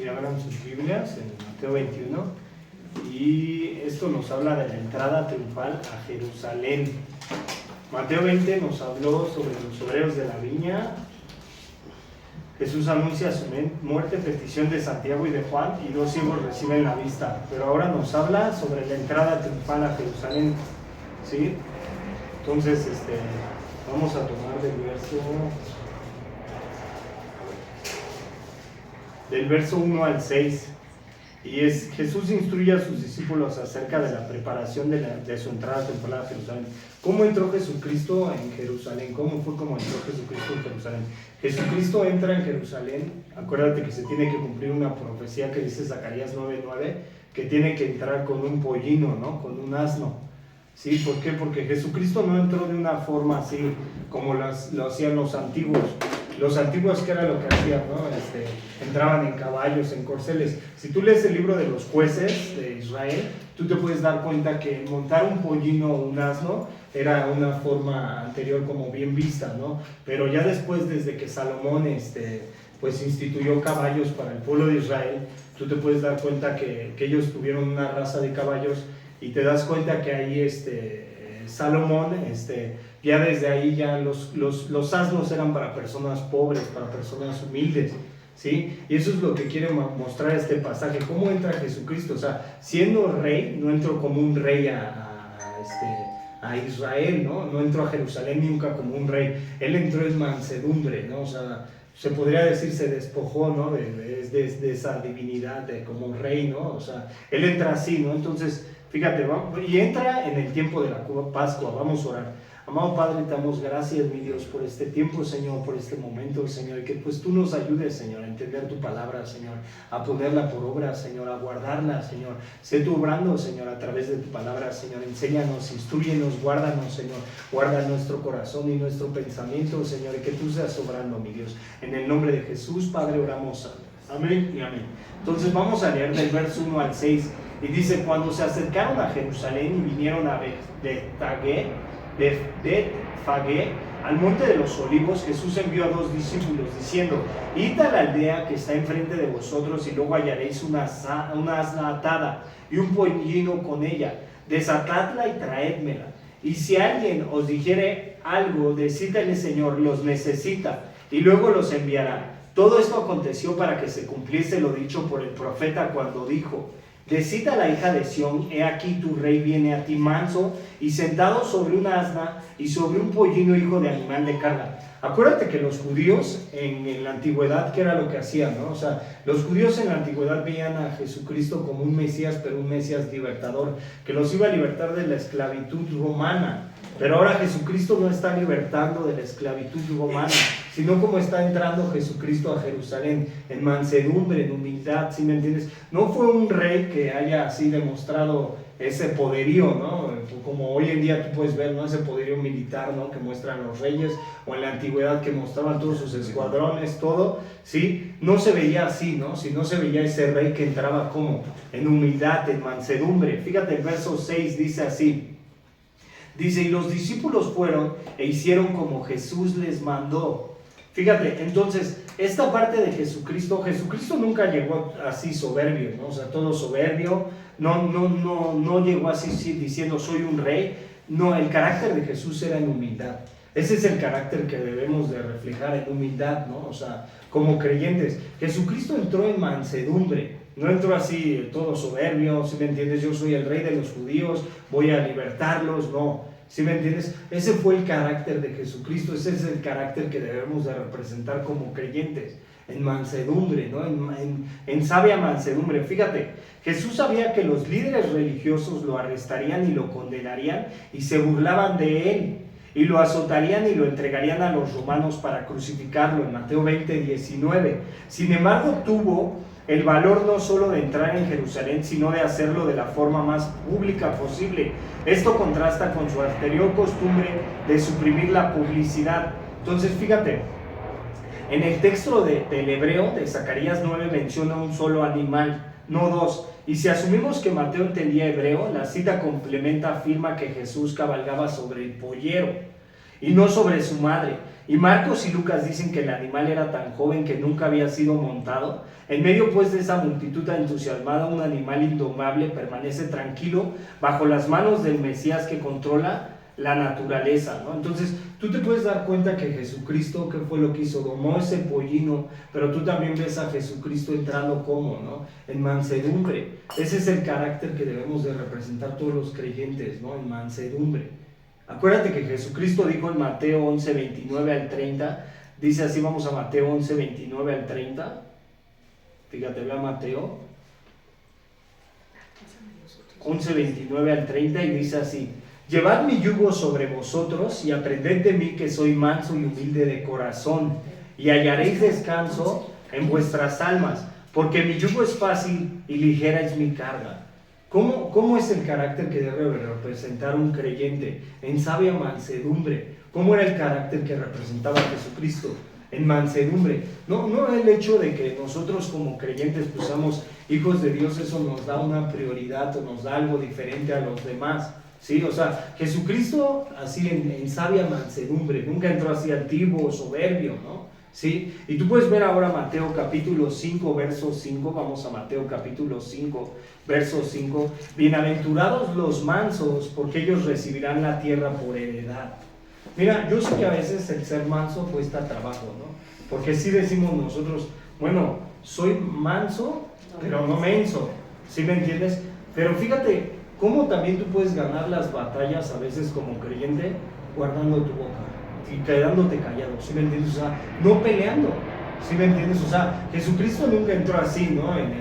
Y abran sus Biblias en Mateo 21. Y esto nos habla de la entrada triunfal a Jerusalén. Mateo 20 nos habló sobre los obreros de la viña. Jesús anuncia su muerte, petición de Santiago y de Juan, y 2 ciegos reciben la vista. Pero ahora nos habla sobre la entrada triunfal a Jerusalén, ¿sí? Entonces, vamos a tomar del verso 1 al 6. Y Jesús instruye a sus discípulos acerca de la preparación de su entrada triunfal a Jerusalén. ¿Cómo entró Jesucristo en Jerusalén? ¿Cómo fue como entró Jesucristo en Jerusalén? Jesucristo entra en Jerusalén. Acuérdate que se tiene que cumplir una profecía que dice Zacarías 9:9, que tiene que entrar con un pollino, ¿no? Con un asno. ¿Sí? ¿Por qué? Porque Jesucristo no entró de una forma así como lo hacían los antiguos. Los antiguos, ¿qué era lo que hacían? ¿No? Entraban en caballos, en corceles. Si tú lees el libro de los jueces de Israel, tú te puedes dar cuenta que montar un pollino o un asno era una forma anterior como bien vista, ¿no? Pero ya después, desde que Salomón pues instituyó caballos para el pueblo de Israel, tú te puedes dar cuenta que ellos tuvieron una raza de caballos, y te das cuenta que ahí Salomón, ya desde ahí ya los asnos eran para personas pobres, para personas humildes, ¿sí? Y eso es lo que quiere mostrar este pasaje. ¿Cómo entra Jesucristo? O sea, siendo rey, no entró como un rey a Israel, ¿no? No entró a Jerusalén nunca como un rey. Él entró en mansedumbre, ¿no? O sea, se podría decir, se despojó, ¿no? de esa divinidad como un rey, ¿no? O sea, él entra así, ¿no? Entonces, fíjate, y entra en el tiempo de la Pascua. Vamos a orar. Amado Padre, te damos gracias, mi Dios, por este tiempo, Señor, por este momento, Señor, y que pues tú nos ayudes, Señor, a entender tu palabra, Señor, a ponerla por obra, Señor, a guardarla, Señor. Sé tú obrando, Señor, a través de tu palabra, Señor. Enséñanos, instrúyenos, guárdanos, Señor. Guarda nuestro corazón y nuestro pensamiento, Señor, y que tú seas obrando, mi Dios. En el nombre de Jesús, Padre, oramos. Amén y amén. Entonces vamos a leer del verso 1 al 6. Y dice: cuando se acercaron a Jerusalén y vinieron a Betfagé, al monte de los olivos, Jesús envió a 2 discípulos diciendo: id a la aldea que está enfrente de vosotros, y luego hallaréis una asna atada y un pollino con ella. Desatadla y traédmela. Y si alguien os dijere algo, decídle: Señor, los necesita, y luego los enviará. Todo esto aconteció para que se cumpliese lo dicho por el profeta cuando dijo: decid a la hija de Sión, he aquí tu rey viene a ti manso y sentado sobre una asna y sobre un pollino, hijo de animal de carga. Acuérdate que los judíos en la antigüedad, ¿qué era lo que hacían, no? O sea, los judíos en la antigüedad veían a Jesucristo como un Mesías, pero un Mesías libertador, que los iba a libertar de la esclavitud romana. Pero ahora Jesucristo no está libertando de la esclavitud romana, sino como está entrando Jesucristo a Jerusalén, en mansedumbre, en humildad, ¿sí me entiendes? No fue un rey que haya así demostrado ese poderío, ¿no? Como hoy en día tú puedes ver, ¿no? Ese poderío militar, ¿no? Que muestran los reyes, o en la antigüedad que mostraban todos sus escuadrones, todo, ¿sí? No se veía así, ¿no? Sino se veía ese rey que entraba como en humildad, en mansedumbre. Fíjate, el verso 6 dice así. Dice: y los discípulos fueron e hicieron como Jesús les mandó. Fíjate, entonces, esta parte de Jesucristo nunca llegó así soberbio, ¿no? O sea, todo soberbio, no llegó así diciendo soy un rey. No, el carácter de Jesús era en humildad. Ese es el carácter que debemos de reflejar, en humildad, ¿no? O sea, como creyentes. Jesucristo entró en mansedumbre. No entró así todo soberbio, ¿sí me entiendes? Yo soy el rey de los judíos, voy a libertarlos, no, ¿sí me entiendes? Ese fue el carácter de Jesucristo, ese es el carácter que debemos de representar como creyentes, en mansedumbre, ¿no? En sabia mansedumbre. Fíjate, Jesús sabía que los líderes religiosos lo arrestarían y lo condenarían y se burlaban de él, y lo azotarían y lo entregarían a los romanos para crucificarlo, en Mateo 20:19. Sin embargo, tuvo el valor no solo de entrar en Jerusalén, sino de hacerlo de la forma más pública posible. Esto contrasta con su anterior costumbre de suprimir la publicidad. Entonces, fíjate, en el texto del hebreo de Zacarías 9 menciona un solo animal, no 2. Y si asumimos que Mateo entendía hebreo, la cita complementa afirma que Jesús cabalgaba sobre el pollero y no sobre su madre. Y Marcos y Lucas dicen que el animal era tan joven que nunca había sido montado. En medio pues de esa multitud entusiasmada, un animal indomable permanece tranquilo bajo las manos del Mesías que controla la naturaleza, ¿no? Entonces tú te puedes dar cuenta que Jesucristo, ¿qué fue lo que hizo? Domó ese pollino, pero tú también ves a Jesucristo entrando como, ¿no? En mansedumbre. Ese es el carácter que debemos de representar todos los creyentes, ¿no? En mansedumbre. Acuérdate que Jesucristo dijo en Mateo 11, 29 al 30, dice así, vamos a Mateo 11, 29 al 30. Fíjate, ve a Mateo 11, 29 al 30 y dice así: llevad mi yugo sobre vosotros y aprended de mí, que soy manso y humilde de corazón, y hallaréis descanso en vuestras almas, porque mi yugo es fácil y ligera es mi carga. ¿Cómo es el carácter que debe representar un creyente? En sabia mansedumbre. ¿Cómo era el carácter que representaba Jesucristo? En mansedumbre. No el hecho de que nosotros como creyentes pues somos hijos de Dios, eso nos da una prioridad o nos da algo diferente a los demás. Sí, o sea, Jesucristo así en sabia mansedumbre, nunca entró así altivo o soberbio, ¿no? Sí, y tú puedes ver ahora Mateo capítulo 5, verso 5, vamos a Mateo capítulo 5, verso 5, bienaventurados los mansos, porque ellos recibirán la tierra por heredad. Mira, yo sé que a veces el ser manso cuesta trabajo, ¿no? Porque sí decimos nosotros, bueno, soy manso, pero no menso, ¿sí me entiendes? Pero fíjate cómo también tú puedes ganar las batallas a veces como creyente guardando tu boca y quedándote callado, ¿sí me entiendes? O sea, no peleando, ¿sí me entiendes? O sea, Jesucristo nunca entró así, ¿no? En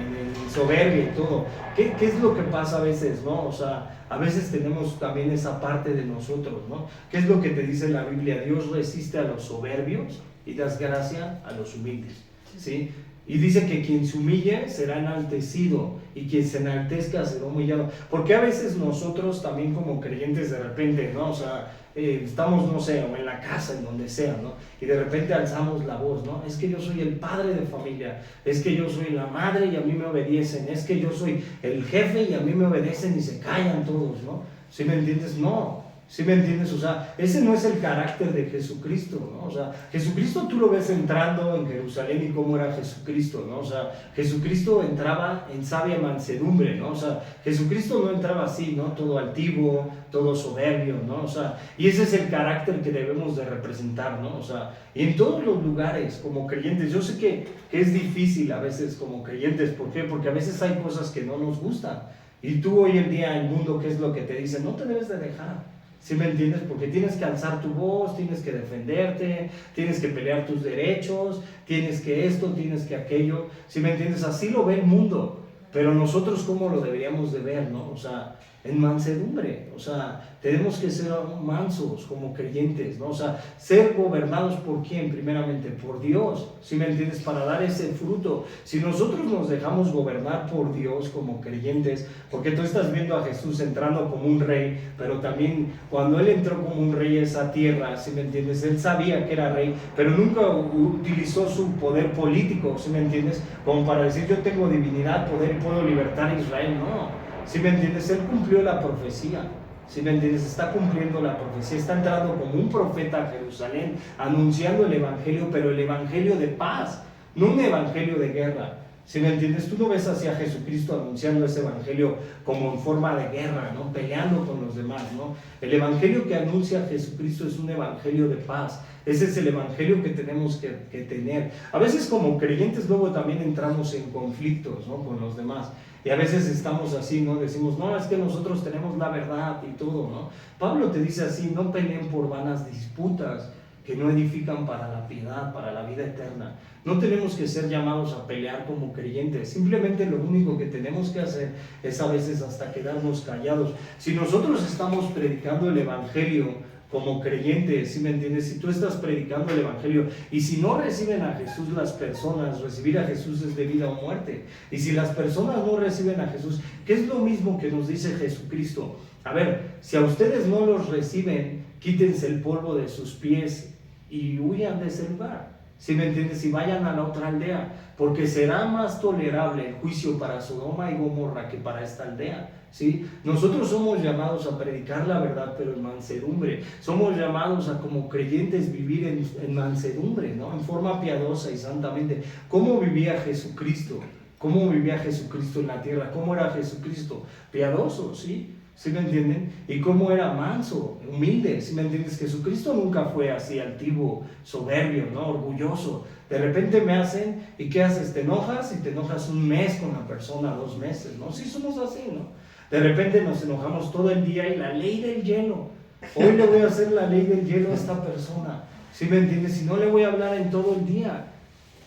soberbia y todo. ¿Qué es lo que pasa a veces, no? O sea, a veces tenemos también esa parte de nosotros, ¿no? ¿Qué es lo que te dice la Biblia? Dios resiste a los soberbios y das gracia a los humildes, ¿sí? Y dice que quien se humille será enaltecido y quien se enaltezca será humillado. Porque a veces nosotros también como creyentes de repente, ¿no? O sea, estamos, no sé, o en la casa, en donde sea, ¿no? Y de repente alzamos la voz, ¿no? Es que yo soy el padre de familia, es que yo soy la madre y a mí me obedecen, es que yo soy el jefe y a mí me obedecen y se callan todos, ¿no? ¿Sí me entiendes? No. ¿Sí me entiendes? O sea, ese no es el carácter de Jesucristo, ¿no? O sea, Jesucristo tú lo ves entrando en Jerusalén y cómo era Jesucristo, ¿no? O sea, Jesucristo entraba en sabia mansedumbre, ¿no? O sea, Jesucristo no entraba así, ¿no? Todo altivo, todo soberbio, ¿no? O sea, y ese es el carácter que debemos de representar, ¿no? O sea, y en todos los lugares, como creyentes, yo sé que es difícil a veces como creyentes, ¿por qué? Porque a veces hay cosas que no nos gustan. Y tú hoy en día, el mundo, ¿qué es lo que te dice? No te debes de dejar. ¿Sí me entiendes? Porque tienes que alzar tu voz, tienes que defenderte, tienes que pelear tus derechos, tienes que esto, tienes que aquello. ¿Sí me entiendes? Así lo ve el mundo. Pero nosotros, ¿cómo lo deberíamos de ver, no? O sea, en mansedumbre. O sea, tenemos que ser mansos como creyentes, ¿no? O sea, ser gobernados por ¿quién? Primeramente, por Dios. ¿Sí me entiendes? Para dar ese fruto. Si nosotros nos dejamos gobernar por Dios como creyentes, porque tú estás viendo a Jesús entrando como un rey, pero también cuando Él entró como un rey a esa tierra, ¿sí me entiendes? Él sabía que era rey, pero nunca utilizó su poder político, ¿sí me entiendes? Como para decir, yo tengo divinidad, poder y puedo libertar a Israel, no. ¿Sí me entiendes? Él cumplió la profecía. ¿Sí me entiendes? Está cumpliendo la profecía, está entrando como un profeta a Jerusalén, anunciando el evangelio, pero el evangelio de paz, no un evangelio de guerra. ¿Sí me entiendes? Tú no ves hacia Jesucristo anunciando ese evangelio como en forma de guerra, ¿no? Peleando con los demás, ¿no? El evangelio que anuncia Jesucristo es un evangelio de paz. Ese es el evangelio que tenemos que tener. A veces como creyentes luego también entramos en conflictos, ¿no? Con los demás. Y a veces estamos así, ¿no? Decimos, no, es que nosotros tenemos la verdad y todo, ¿no? Pablo te dice así, no peleen por vanas disputas que no edifican para la piedad, para la vida eterna. No tenemos que ser llamados a pelear como creyentes. Simplemente lo único que tenemos que hacer es a veces hasta quedarnos callados. Si nosotros estamos predicando el evangelio como creyentes, ¿sí me entiendes? Si tú estás predicando el evangelio y si no reciben a Jesús las personas, recibir a Jesús es de vida o muerte. Y si las personas no reciben a Jesús, ¿qué es lo mismo que nos dice Jesucristo? A ver, si a ustedes no los reciben, quítense el polvo de sus pies y huyan de ese lugar. ¿Sí me entiendes? Y vayan a la otra aldea, porque será más tolerable el juicio para Sodoma y Gomorra que para esta aldea. ¿Sí? Nosotros somos llamados a predicar la verdad, pero en mansedumbre. Somos llamados a, como creyentes, vivir en mansedumbre, ¿no? En forma piadosa y santamente. ¿Cómo vivía Jesucristo? ¿Cómo vivía Jesucristo en la tierra? ¿Cómo era Jesucristo? Piadoso, ¿sí? ¿Sí me entienden? Y cómo era manso, humilde, ¿sí me entiendes? Jesucristo nunca fue así altivo, soberbio, ¿no? Orgulloso. De repente me hacen, ¿y qué haces? Te enojas y te enojas un mes con la persona, 2 meses, ¿no? Sí somos así, ¿no? De repente nos enojamos todo el día y la ley del hielo. Hoy le voy a hacer la ley del hielo a esta persona, ¿sí me entiendes? Si no, le voy a hablar en todo el día.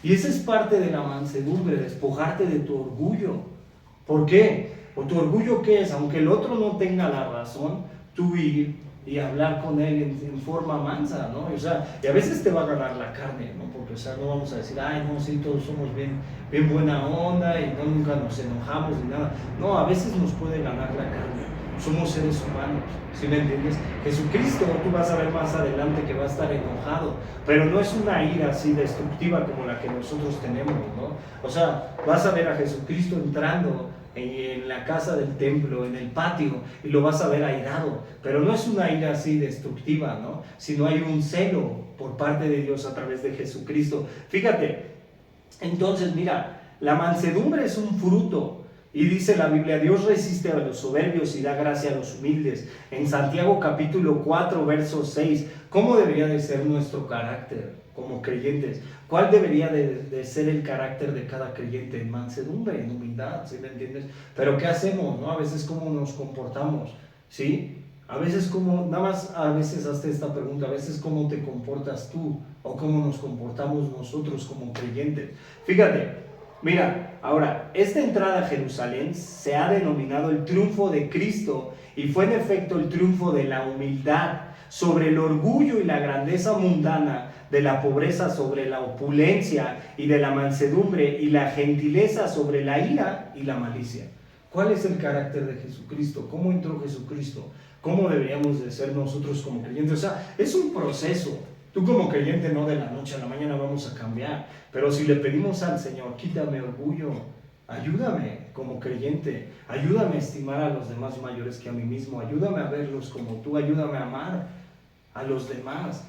Y esa es parte de la mansedumbre, despojarte de tu orgullo. ¿Por qué? ¿O tu orgullo qué es? Aunque el otro no tenga la razón, tú ir y hablar con él en forma mansa, ¿no? O sea, y a veces te va a ganar la carne, ¿no? Porque, o sea, no vamos a decir, ay, no, sí, todos somos bien buena onda y no, nunca nos enojamos ni nada. No, a veces nos puede ganar la carne. Somos seres humanos, ¿sí me entiendes? Jesucristo, tú vas a ver más adelante que va a estar enojado, pero no es una ira así destructiva como la que nosotros tenemos, ¿no? O sea, vas a ver a Jesucristo entrando en la casa del templo, en el patio, y lo vas a ver airado, pero no es una ira así destructiva, ¿no? Sino hay un celo por parte de Dios a través de Jesucristo. Fíjate, entonces mira, la mansedumbre es un fruto. Y dice la Biblia, Dios resiste a los soberbios y da gracia a los humildes. En Santiago capítulo 4, verso 6, ¿cómo debería de ser nuestro carácter como creyentes? ¿Cuál debería de ser el carácter de cada creyente? En mansedumbre, en humildad, ¿sí me entiendes? Pero ¿qué hacemos, no? A veces cómo nos comportamos, ¿sí? A veces cómo, nada más a veces hazte esta pregunta, a veces cómo te comportas tú o cómo nos comportamos nosotros como creyentes. Fíjate. Mira, ahora, esta entrada a Jerusalén se ha denominado el triunfo de Cristo y fue en efecto el triunfo de la humildad sobre el orgullo y la grandeza mundana, de la pobreza sobre la opulencia y de la mansedumbre y la gentileza sobre la ira y la malicia. ¿Cuál es el carácter de Jesucristo? ¿Cómo entró Jesucristo? ¿Cómo deberíamos de ser nosotros como creyentes? O sea, es un proceso. Tú como creyente no de la noche a la mañana vamos a cambiar, pero si le pedimos al Señor, quítame orgullo, ayúdame como creyente, ayúdame a estimar a los demás mayores que a mí mismo, ayúdame a verlos como tú, ayúdame a amar a los demás,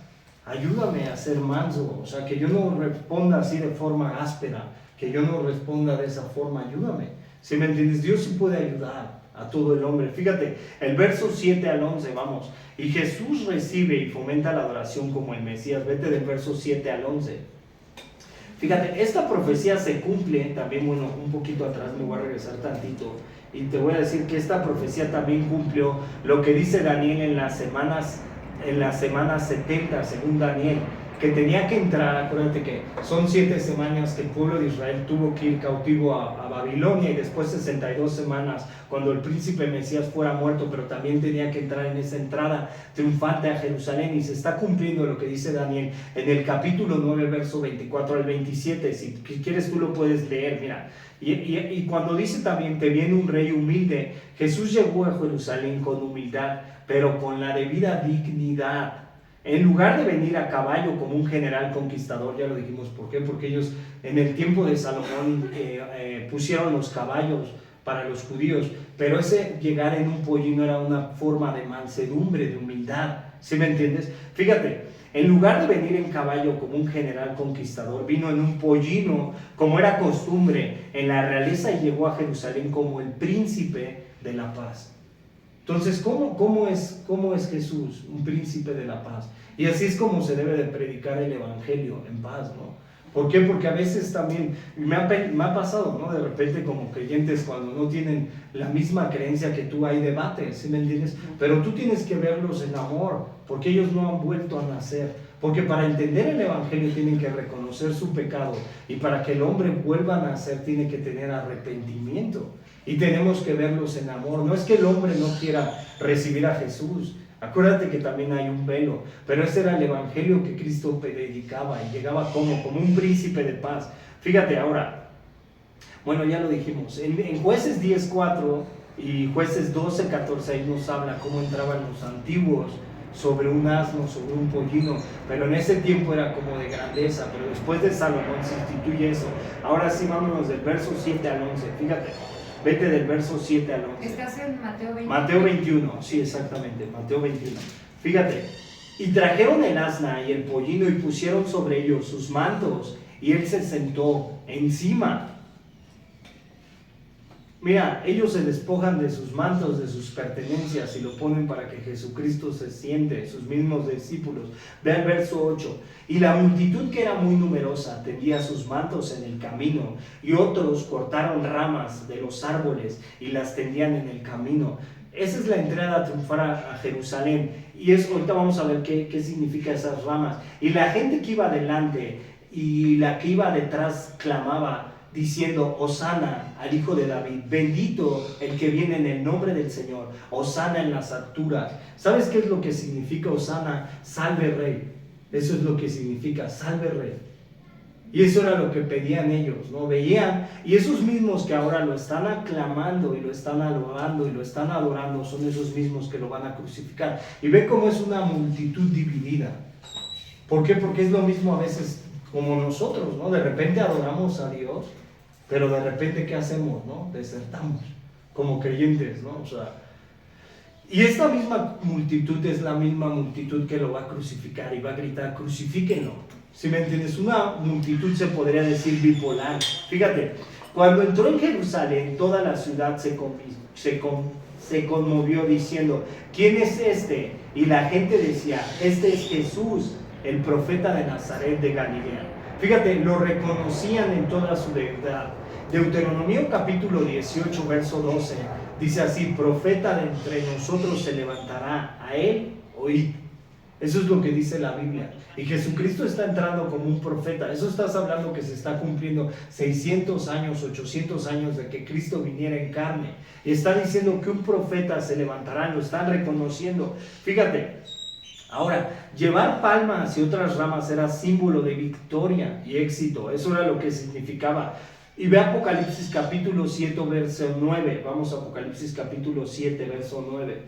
ayúdame a ser manso, o sea, que yo no responda así de forma áspera, que yo no responda de esa forma, ayúdame. ¿Sí me entiendes? Dios sí puede ayudar a todo el hombre. Fíjate, el verso 7 al 11, vamos. Y Jesús recibe y fomenta la adoración como el Mesías. Vete del verso 7 al 11. Fíjate, esta profecía se cumple, también, bueno, un poquito atrás me voy a regresar tantito, y te voy a decir que esta profecía también cumplió lo que dice Daniel en las semanas 70, según Daniel, que tenía que entrar. Acuérdate que son 7 semanas que el pueblo de Israel tuvo que ir cautivo a Babilonia, y después 62 semanas cuando el príncipe Mesías fuera muerto, pero también tenía que entrar en esa entrada triunfante a Jerusalén, y se está cumpliendo lo que dice Daniel en el capítulo 9, verso 24 al 27, si quieres tú lo puedes leer, mira. Y cuando dice también que viene un rey humilde, Jesús llegó a Jerusalén con humildad, pero con la debida dignidad. En lugar de venir a caballo como un general conquistador, ya lo dijimos, ¿por qué? Porque ellos en el tiempo de Salomón pusieron los caballos para los judíos, pero ese llegar en un pollino era una forma de mansedumbre, de humildad, ¿sí me entiendes? Fíjate, en lugar de venir en caballo como un general conquistador, vino en un pollino, como era costumbre en la realeza, y llegó a Jerusalén como el príncipe de la paz. Entonces, ¿cómo es Jesús? Un príncipe de la paz. Y así es como se debe de predicar el evangelio, en paz, ¿no? ¿Por qué? Porque a veces también me ha pasado, ¿no? De repente como creyentes, cuando no tienen la misma creencia que tú, hay debates, ¿sí me entiendes? Pero tú tienes que verlos en amor, porque ellos no han vuelto a nacer. Porque para entender el evangelio tienen que reconocer su pecado, y para que el hombre vuelva a nacer tiene que tener arrepentimiento. Y tenemos que verlos en amor. No es que el hombre no quiera recibir a Jesús. Acuérdate que también hay un velo, pero ese era el evangelio que Cristo predicaba, y llegaba como un príncipe de paz. Fíjate ahora, bueno, ya lo dijimos, en Jueces 10:4 y Jueces 12:14 ahí nos habla cómo entraban los antiguos, sobre un asno, sobre un pollino, pero en ese tiempo era como de grandeza, pero después de Salomón se instituye eso. Ahora sí, vámonos del verso 7 al 11, fíjate, vete del verso 7 al 11. ¿Estás en Mateo 21? Mateo 21, sí, exactamente, Mateo 21. Fíjate, y trajeron el asna y el pollino y pusieron sobre ellos sus mantos, y él se sentó encima. Mira, ellos se despojan de sus mantos, de sus pertenencias y lo ponen para que Jesucristo se siente, sus mismos discípulos. Ve el verso 8. Y la multitud, que era muy numerosa, tendía sus mantos en el camino, y otros cortaron ramas de los árboles y las tendían en el camino. Esa es la entrada triunfal a Jerusalén. Y ahorita vamos a ver qué significa esas ramas. Y la gente que iba adelante y la que iba detrás clamaba, diciendo: Hosana al Hijo de David, bendito el que viene en el nombre del Señor, Hosana en las alturas. ¿Sabes qué es lo que significa Hosana? Salve Rey. Eso es lo que significa, salve Rey. Y eso era lo que pedían ellos, ¿no? Veían, y esos mismos que ahora lo están aclamando y lo están alabando y lo están adorando, son esos mismos que lo van a crucificar. Y ve cómo es una multitud dividida. ¿Por qué? Porque es lo mismo a veces como nosotros, ¿no? De repente adoramos a Dios, pero de repente, ¿qué hacemos, no? Desertamos como creyentes, ¿no? O sea, y esta misma multitud es la misma multitud que lo va a crucificar y va a gritar: crucifíquenlo. ¿Sí me entiendes? Una multitud se podría decir bipolar. Fíjate, cuando entró en Jerusalén, toda la ciudad se conmovió diciendo: ¿quién es este? Y la gente decía: este es Jesús, el profeta de Nazaret de Galilea. Fíjate, lo reconocían en toda su deidad. Deuteronomio capítulo 18, verso 12, dice así: profeta de entre nosotros se levantará, a él oíd. Eso es lo que dice la Biblia. Y Jesucristo está entrando como un profeta. Eso estás hablando que se está cumpliendo 600 años, 800 años de que Cristo viniera en carne. Y está diciendo que un profeta se levantará, lo están reconociendo. Fíjate. Ahora, llevar palmas y otras ramas era símbolo de victoria y éxito. Eso era lo que significaba. Y ve Apocalipsis capítulo 7, verso 9. Vamos a Apocalipsis capítulo 7, verso 9.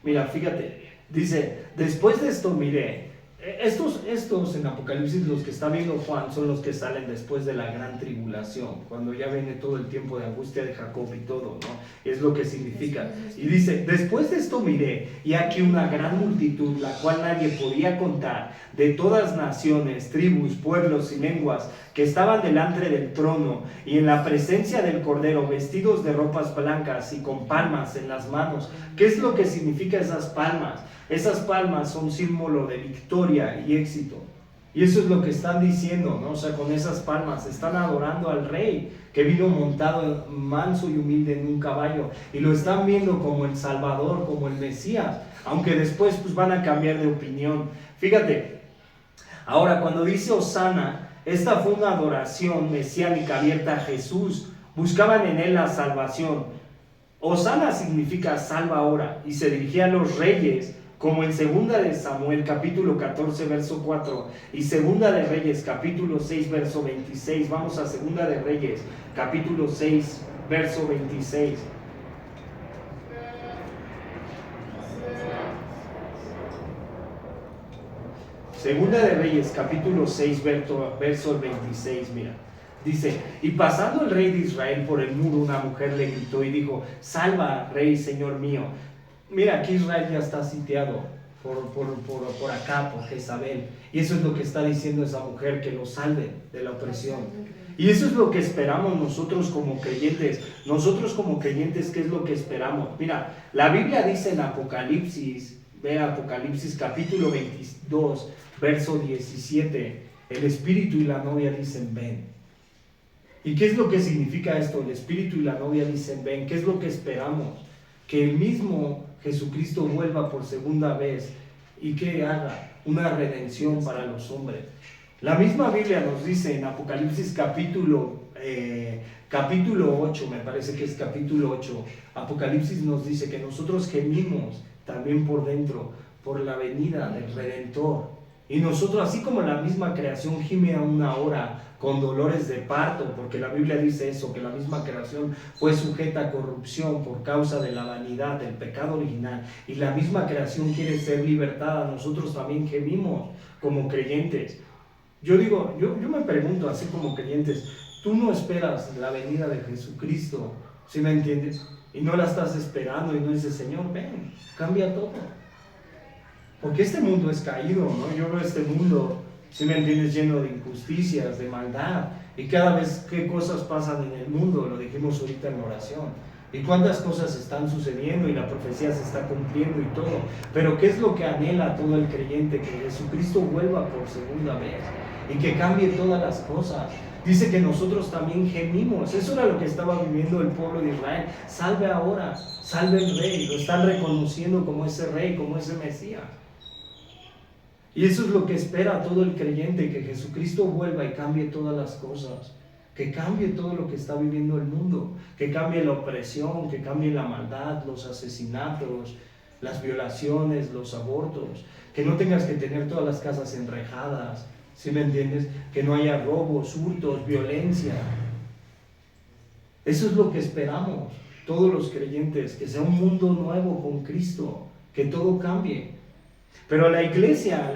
Mira, fíjate, dice: después de esto miré. Estos en Apocalipsis, los que está viendo Juan, son los que salen después de la gran tribulación, cuando ya viene todo el tiempo de angustia de Jacob y todo, ¿no? Es lo que significa. Y dice: después de esto miré, y aquí una gran multitud, la cual nadie podía contar, de todas naciones, tribus, pueblos y lenguas, que estaban delante del trono y en la presencia del Cordero, vestidos de ropas blancas y con palmas en las manos. ¿Qué es lo que significa esas palmas? Esas palmas son símbolo de victoria y éxito. Y eso es lo que están diciendo, ¿no? O sea, con esas palmas están adorando al Rey que vino montado manso y humilde en un caballo, y lo están viendo como el Salvador, como el Mesías, aunque después pues van a cambiar de opinión. Fíjate, ahora cuando dice Hosana, esta fue una adoración mesiánica abierta a Jesús. Buscaban en él la salvación. Hosana significa salva ahora, y se dirigía a los reyes, como en segunda de Samuel capítulo 14 verso 4 y segunda de Reyes capítulo 6 verso 26. Vamos a segunda de Reyes capítulo 6 verso 26. Segunda de Reyes capítulo 6 verso 26, mira. Dice: y pasando el rey de Israel por el muro, una mujer le gritó y dijo: salva, rey, señor mío. Mira, aquí Israel ya está sitiado por acá, por Jezabel. Y eso es lo que está diciendo esa mujer, que lo salve de la opresión. Y eso es lo que esperamos nosotros como creyentes. Nosotros como creyentes, ¿qué es lo que esperamos? Mira, la Biblia dice en Apocalipsis, ve Apocalipsis capítulo 22, verso 17, el Espíritu y la novia dicen: ven. ¿Y qué es lo que significa esto? El Espíritu y la novia dicen: ven. ¿Qué es lo que esperamos? Que el mismo Jesucristo vuelva por segunda vez y que haga una redención para los hombres. La misma Biblia nos dice en Apocalipsis capítulo 8, me parece que es capítulo 8, Apocalipsis nos dice que nosotros gemimos también por dentro, por la venida del Redentor. Y nosotros, así como la misma creación gime a una hora con dolores de parto, porque la Biblia dice eso, que la misma creación fue sujeta a corrupción por causa de la vanidad, del pecado original, y la misma creación quiere ser libertada, nosotros también gemimos como creyentes. Yo digo, yo me pregunto, así como creyentes, tú no esperas la venida de Jesucristo, ¿sí me entiendes? Y no la estás esperando y no dices, Señor, ven, cambia todo. Porque este mundo es caído, ¿no? Yo veo este mundo, si me entiendes, lleno de injusticias, de maldad. Y cada vez que cosas pasan en el mundo, lo dijimos ahorita en la oración. Y cuántas cosas están sucediendo y la profecía se está cumpliendo y todo. Pero ¿qué es lo que anhela todo el creyente? Que Jesucristo vuelva por segunda vez y que cambie todas las cosas. Dice que nosotros también gemimos. Eso era lo que estaba viviendo el pueblo de Israel. Salve ahora, salve el rey. Lo están reconociendo como ese rey, como ese Mesías. Y eso es lo que espera todo el creyente, que Jesucristo vuelva y cambie todas las cosas, que cambie todo lo que está viviendo el mundo, que cambie la opresión, que cambie la maldad, los asesinatos, las violaciones, los abortos, que no tengas que tener todas las casas enrejadas, ¿sí me entiendes? Que no haya robos, hurtos, violencia. Eso es lo que esperamos todos los creyentes, que sea un mundo nuevo con Cristo, que todo cambie. Pero la iglesia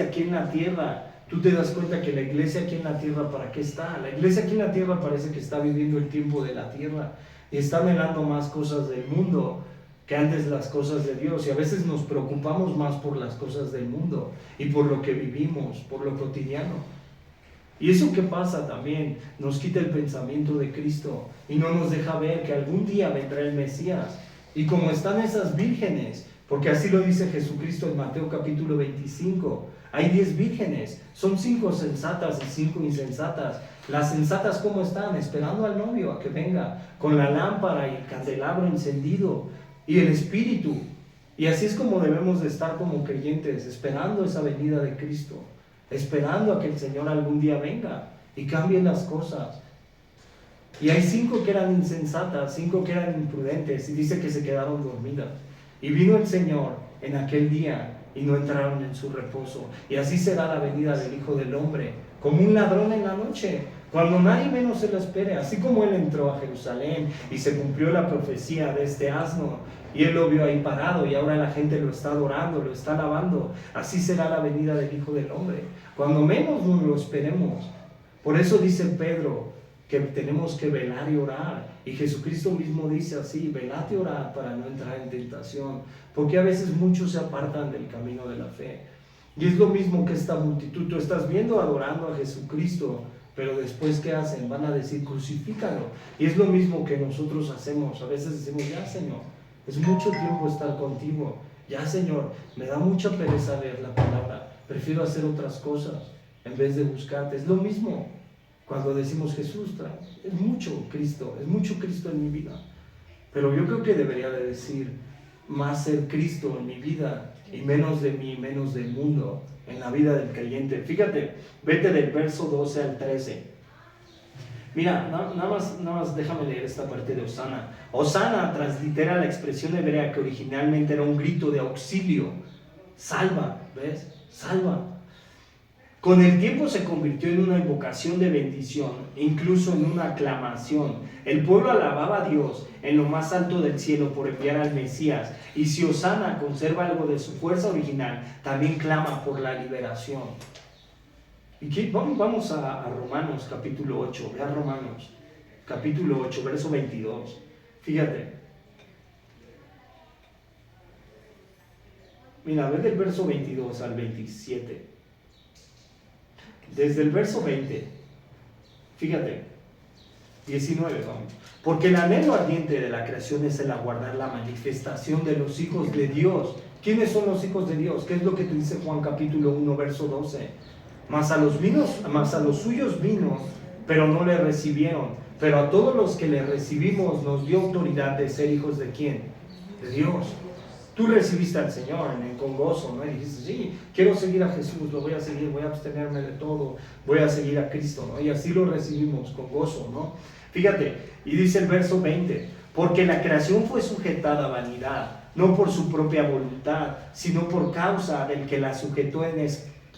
aquí en la tierra, tú te das cuenta que la iglesia aquí en la tierra, ¿para qué está? La iglesia aquí en la tierra parece que está viviendo el tiempo de la tierra y está anhelando más cosas del mundo que antes las cosas de Dios. Y a veces nos preocupamos más por las cosas del mundo y por lo que vivimos, por lo cotidiano. Y eso que pasa también nos quita el pensamiento de Cristo y no nos deja ver que algún día vendrá el Mesías. Y como están esas vírgenes, porque así lo dice Jesucristo en Mateo capítulo 25. Hay 10 vírgenes, son 5 sensatas y 5 insensatas. Las sensatas, ¿cómo están? Esperando al novio a que venga, con la lámpara y el candelabro encendido y el Espíritu. Y así es como debemos de estar como creyentes, esperando esa venida de Cristo, esperando a que el Señor algún día venga y cambie las cosas. Y hay 5 que eran insensatas, 5 que eran imprudentes, y dice que se quedaron dormidas. Y vino el Señor en aquel día y no entraron en su reposo. Y así será la venida del Hijo del Hombre, como un ladrón en la noche, cuando nadie menos se lo espere. Así como Él entró a Jerusalén y se cumplió la profecía de este asno, y Él lo vio ahí parado y ahora la gente lo está adorando, lo está alabando. Así será la venida del Hijo del Hombre, cuando menos nos lo esperemos. Por eso dice Pedro que tenemos que velar y orar. Y Jesucristo mismo dice así: velad y orad para no entrar en tentación, porque a veces muchos se apartan del camino de la fe. Y es lo mismo que esta multitud. Tú estás viendo adorando a Jesucristo, pero después ¿qué hacen? Van a decir: crucifícalo. Y es lo mismo que nosotros hacemos. A veces decimos: ya, Señor, es mucho tiempo estar contigo. Ya, Señor, me da mucha pereza leer la palabra, prefiero hacer otras cosas en vez de buscarte. Es lo mismo cuando decimos: Jesús, es mucho Cristo en mi vida. Pero yo creo que debería de decir más ser Cristo en mi vida y menos de mí, menos del mundo en la vida del creyente. Fíjate, vete del verso 12 al 13. Mira, nada más déjame leer esta parte de Osana. Osana translitera la expresión hebrea que originalmente era un grito de auxilio. Salva, ¿ves? Salva. Con el tiempo se convirtió en una invocación de bendición, incluso en una aclamación. El pueblo alababa a Dios en lo más alto del cielo por enviar al Mesías. Y si Osana conserva algo de su fuerza original, también clama por la liberación. Y vamos a Romanos capítulo 8. Vea Romanos capítulo 8, verso 22. Fíjate. Mira, ve del verso 22 al 27. Desde el verso 20, fíjate, 19, vamos. Porque el anhelo ardiente de la creación es el aguardar la manifestación de los hijos de Dios. ¿Quiénes son los hijos de Dios? ¿Qué es lo que te dice Juan capítulo 1, verso 12? Mas a los suyos vino, pero no le recibieron. Pero a todos los que le recibimos nos dio autoridad de ser hijos ¿de quién? De Dios. Tú recibiste al Señor con gozo, ¿no? Y dijiste: sí, quiero seguir a Jesús, lo voy a seguir, voy a abstenerme de todo, voy a seguir a Cristo, ¿no? Y así lo recibimos con gozo, ¿no? Fíjate, y dice el verso 20: porque la creación fue sujetada a vanidad, no por su propia voluntad, sino por causa del que la sujetó en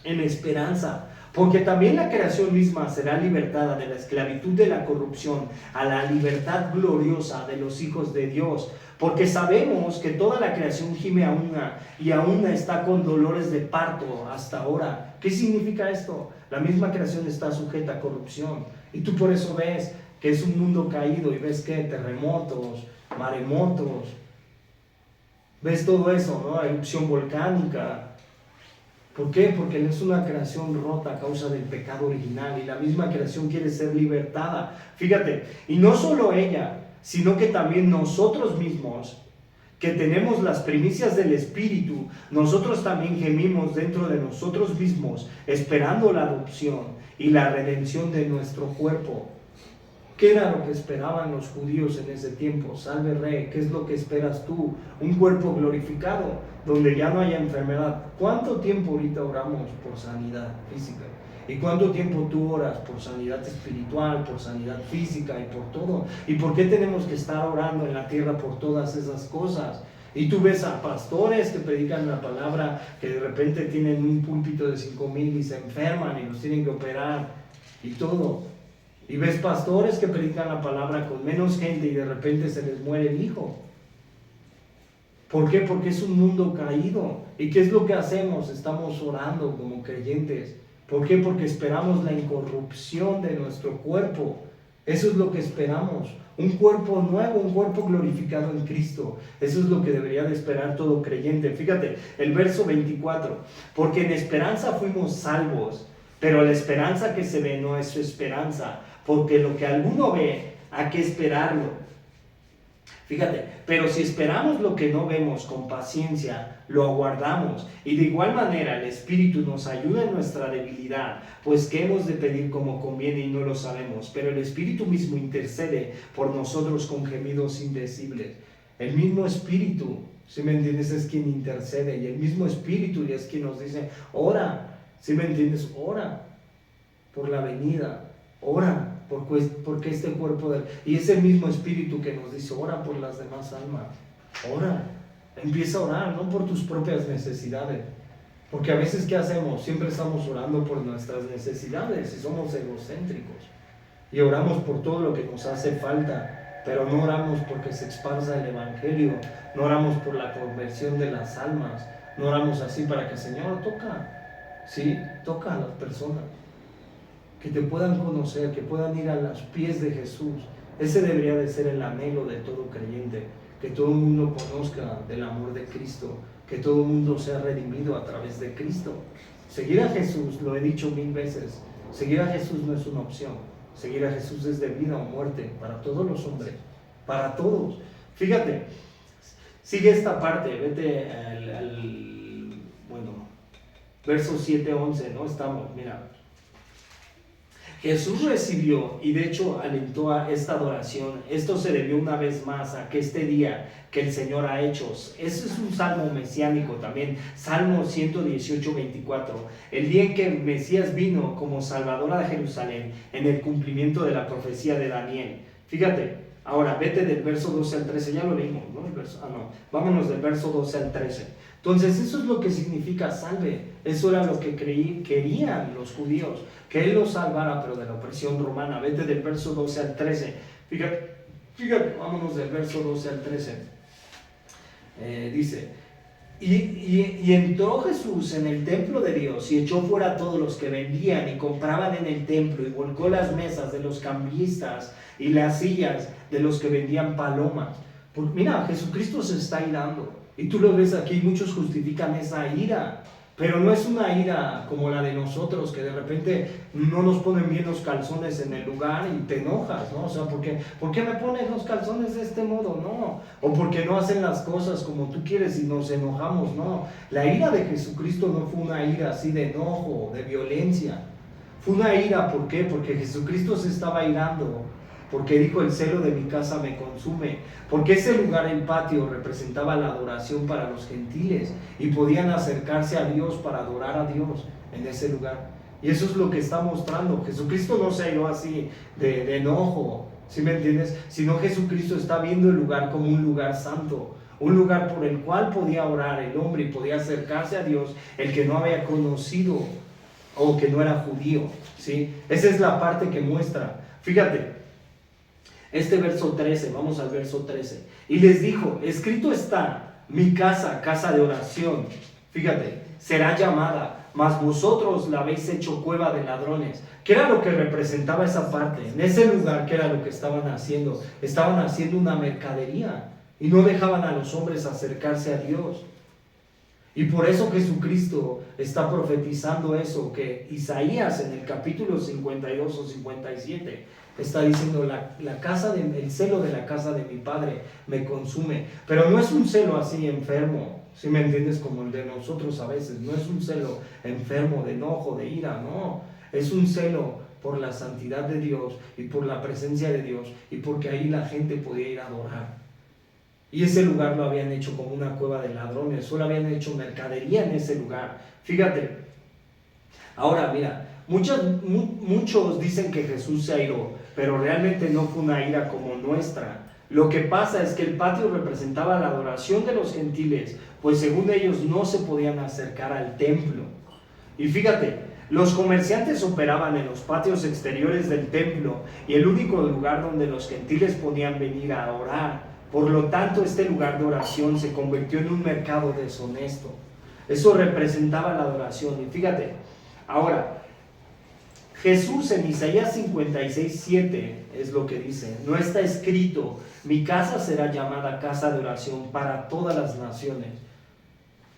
en esperanza, porque también la creación misma será libertada de la esclavitud de la corrupción a la libertad gloriosa de los hijos de Dios. Porque sabemos que toda la creación gime a una y aún está con dolores de parto hasta ahora. ¿Qué significa esto? La misma creación está sujeta a corrupción. Y tú por eso ves que es un mundo caído y ves que terremotos, maremotos, ves todo eso, ¿no? Erupción volcánica. ¿Por qué? Porque es una creación rota a causa del pecado original y la misma creación quiere ser libertada. Fíjate, y no solo ella, sino que también nosotros mismos, que tenemos las primicias del Espíritu, nosotros también gemimos dentro de nosotros mismos, esperando la adopción y la redención de nuestro cuerpo. ¿Qué era lo que esperaban los judíos en ese tiempo? Salve Rey, ¿qué es lo que esperas tú? Un cuerpo glorificado, donde ya no haya enfermedad. ¿Cuánto tiempo ahorita oramos por sanidad física? ¿Y cuánto tiempo tú oras por sanidad espiritual, por sanidad física y por todo? ¿Y por qué tenemos que estar orando en la tierra por todas esas cosas? Y tú ves a pastores que predican la palabra, que de repente tienen un púlpito de 5,000 y se enferman y los tienen que operar y todo. Y ves pastores que predican la palabra con menos gente y de repente se les muere el hijo. ¿Por qué? Porque es un mundo caído. ¿Y qué es lo que hacemos? Estamos orando como creyentes. ¿Por qué? Porque esperamos la incorrupción de nuestro cuerpo. Eso es lo que esperamos. Un cuerpo nuevo, un cuerpo glorificado en Cristo. Eso es lo que debería de esperar todo creyente. Fíjate, el verso 24. Porque en esperanza fuimos salvos, pero la esperanza que se ve no es su esperanza. Porque lo que alguno ve, hay que esperarlo. Fíjate, pero si esperamos lo que no vemos con paciencia, lo aguardamos. Y de igual manera el Espíritu nos ayuda en nuestra debilidad, pues que hemos de pedir como conviene y no lo sabemos. Pero el Espíritu mismo intercede por nosotros con gemidos indecibles. El mismo Espíritu, ¿sí me entiendes? Es quien intercede. Y el mismo Espíritu es quien nos dice, ora, ¿sí me entiendes? Ora por la venida, ora. Porque este cuerpo y es el mismo Espíritu que nos dice, ora por las demás almas, ora, empieza a orar, no por tus propias necesidades, porque a veces ¿qué hacemos? Siempre estamos orando por nuestras necesidades y somos egocéntricos y oramos por todo lo que nos hace falta, pero no oramos porque se esparza el Evangelio, no oramos por la conversión de las almas, no oramos así para que Señor toca, ¿sí? Toca a las personas, que te puedan conocer, que puedan ir a los pies de Jesús. Ese debería de ser el anhelo de todo creyente, que todo el mundo conozca del amor de Cristo, que todo el mundo sea redimido a través de Cristo. Seguir a Jesús, lo he dicho 1000 veces, seguir a Jesús no es una opción, seguir a Jesús es de vida o muerte para todos los hombres, para todos. Fíjate, sigue esta parte, vete al verso 7-11, ¿no? Estamos, mira. Jesús recibió y de hecho alentó a esta adoración. Esto se debió una vez más a que este día que el Señor ha hecho. Ese es un salmo mesiánico también. Salmo 118:24. El día en que el Mesías vino como Salvador a Jerusalén en el cumplimiento de la profecía de Daniel. Fíjate, ahora vete del verso 12 al 13. Ya lo leímos, ¿no? Vámonos del verso 12 al 13. Entonces eso es lo que significa salve. Eso era lo que querían los judíos, que Él los salvara, pero de la opresión romana. Vete del verso 12 al 13. Fíjate, vámonos del verso 12 al 13. Dice, y entró Jesús en el templo de Dios y echó fuera a todos los que vendían y compraban en el templo y volcó las mesas de los cambistas y las sillas de los que vendían palomas. Mira, Jesucristo se está irando. Y tú lo ves aquí, muchos justifican esa ira, pero no es una ira como la de nosotros, que de repente no nos ponen bien los calzones en el lugar y te enojas, ¿no? O sea, ¿por qué me pones los calzones de este modo? No. O porque no hacen las cosas como tú quieres y nos enojamos, no. La ira de Jesucristo no fue una ira así de enojo, de violencia. Fue una ira, ¿por qué? Porque Jesucristo se estaba irando. Porque dijo, el celo de mi casa me consume. Porque ese lugar, el patio, representaba la adoración para los gentiles y podían acercarse a Dios para adorar a Dios en ese lugar. Y eso es lo que está mostrando. Jesucristo no se iró así de enojo, ¿sí me entiendes? Sino Jesucristo está viendo el lugar como un lugar santo, un lugar por el cual podía orar el hombre y podía acercarse a Dios, el que no había conocido o que no era judío, ¿sí? Esa es la parte que muestra. Fíjate, este verso 13, vamos al verso 13. Y les dijo, escrito está, mi casa, casa de oración, fíjate, será llamada, mas vosotros la habéis hecho cueva de ladrones. ¿Qué era lo que representaba esa parte? En ese lugar, ¿qué era lo que estaban haciendo? Estaban haciendo una mercadería y no dejaban a los hombres acercarse a Dios. Y por eso Jesucristo está profetizando eso, que Isaías en el capítulo 52 o 57 está diciendo, el celo de la casa de mi Padre me consume. Pero no es un celo así enfermo, ¿sí me entiendes? Como el de nosotros a veces. No es un celo enfermo de enojo, de ira, no. Es un celo por la santidad de Dios y por la presencia de Dios y porque ahí la gente podía ir a adorar. Y ese lugar lo habían hecho como una cueva de ladrones, solo habían hecho mercadería en ese lugar. Fíjate, ahora mira, muchos dicen que Jesús se airó, pero realmente no fue una ira como nuestra. Lo que pasa es que el patio representaba la adoración de los gentiles, pues según ellos no se podían acercar al templo. Y fíjate, los comerciantes operaban en los patios exteriores del templo y el único lugar donde los gentiles podían venir a orar. Por lo tanto, este lugar de oración se convirtió en un mercado deshonesto. Eso representaba la adoración. Y fíjate, ahora, Jesús en Isaías 56:7 es lo que dice, no está escrito, mi casa será llamada casa de oración para todas las naciones.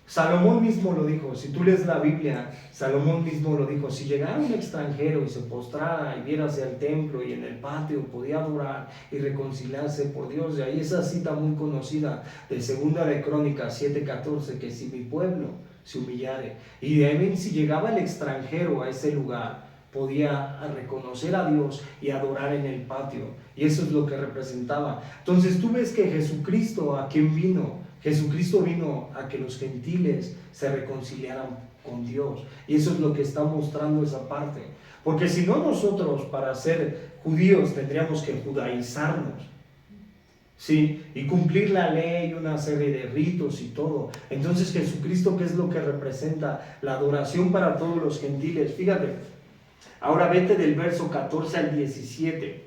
Salomón mismo lo dijo, si tú lees la Biblia, Salomón mismo lo dijo, si llegara un extranjero y se postrara y viera hacia el templo y en el patio podía adorar y reconciliarse por Dios, de ahí esa cita muy conocida de Segunda de Crónicas 7:14, que si mi pueblo se humillare, y de ahí si llegaba el extranjero a ese lugar, podía reconocer a Dios y adorar en el patio, y eso es lo que representaba. Entonces tú ves que Jesucristo, ¿a quién vino? Jesucristo vino a que los gentiles se reconciliaran con Dios. Y eso es lo que está mostrando esa parte. Porque si no, nosotros para ser judíos tendríamos que judaizarnos, ¿sí? Y cumplir la ley, una serie de ritos y todo. Entonces Jesucristo, ¿qué es lo que representa? La adoración para todos los gentiles. Fíjate, ahora vete del verso 14 al 17.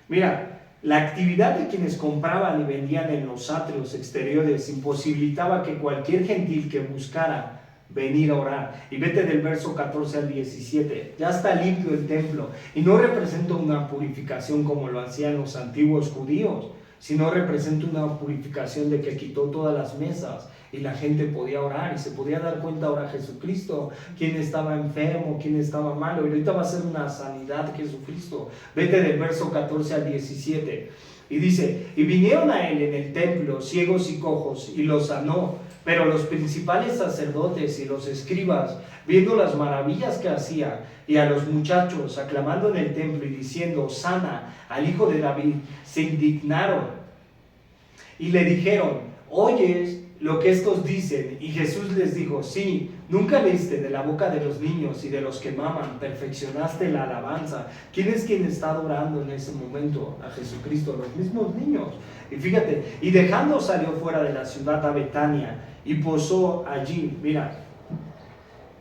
Mira, la actividad de quienes compraban y vendían en los atrios exteriores imposibilitaba que cualquier gentil que buscara venir a orar. Y vete del verso 14 al 17. Ya está limpio el templo. Y no representa una purificación como lo hacían los antiguos judíos, sino representa una purificación de que quitó todas las mesas y la gente podía orar y se podía dar cuenta ahora Jesucristo, quién estaba enfermo, quién estaba malo, y ahorita va a ser una sanidad Jesucristo. Vete del verso 14 al 17 y dice, y vinieron a él en el templo ciegos y cojos y los sanó, pero los principales sacerdotes y los escribas, viendo las maravillas que hacía, y a los muchachos aclamando en el templo y diciendo, sana al hijo de David, se indignaron y le dijeron, ¿oyes lo que estos dicen? Y Jesús les dijo, sí, nunca leíste de la boca de los niños y de los que maman, perfeccionaste la alabanza. ¿Quién es quien está adorando en ese momento a Jesucristo? Los mismos niños. Y fíjate, y dejando salió fuera de la ciudad a Betania y posó allí. Mira,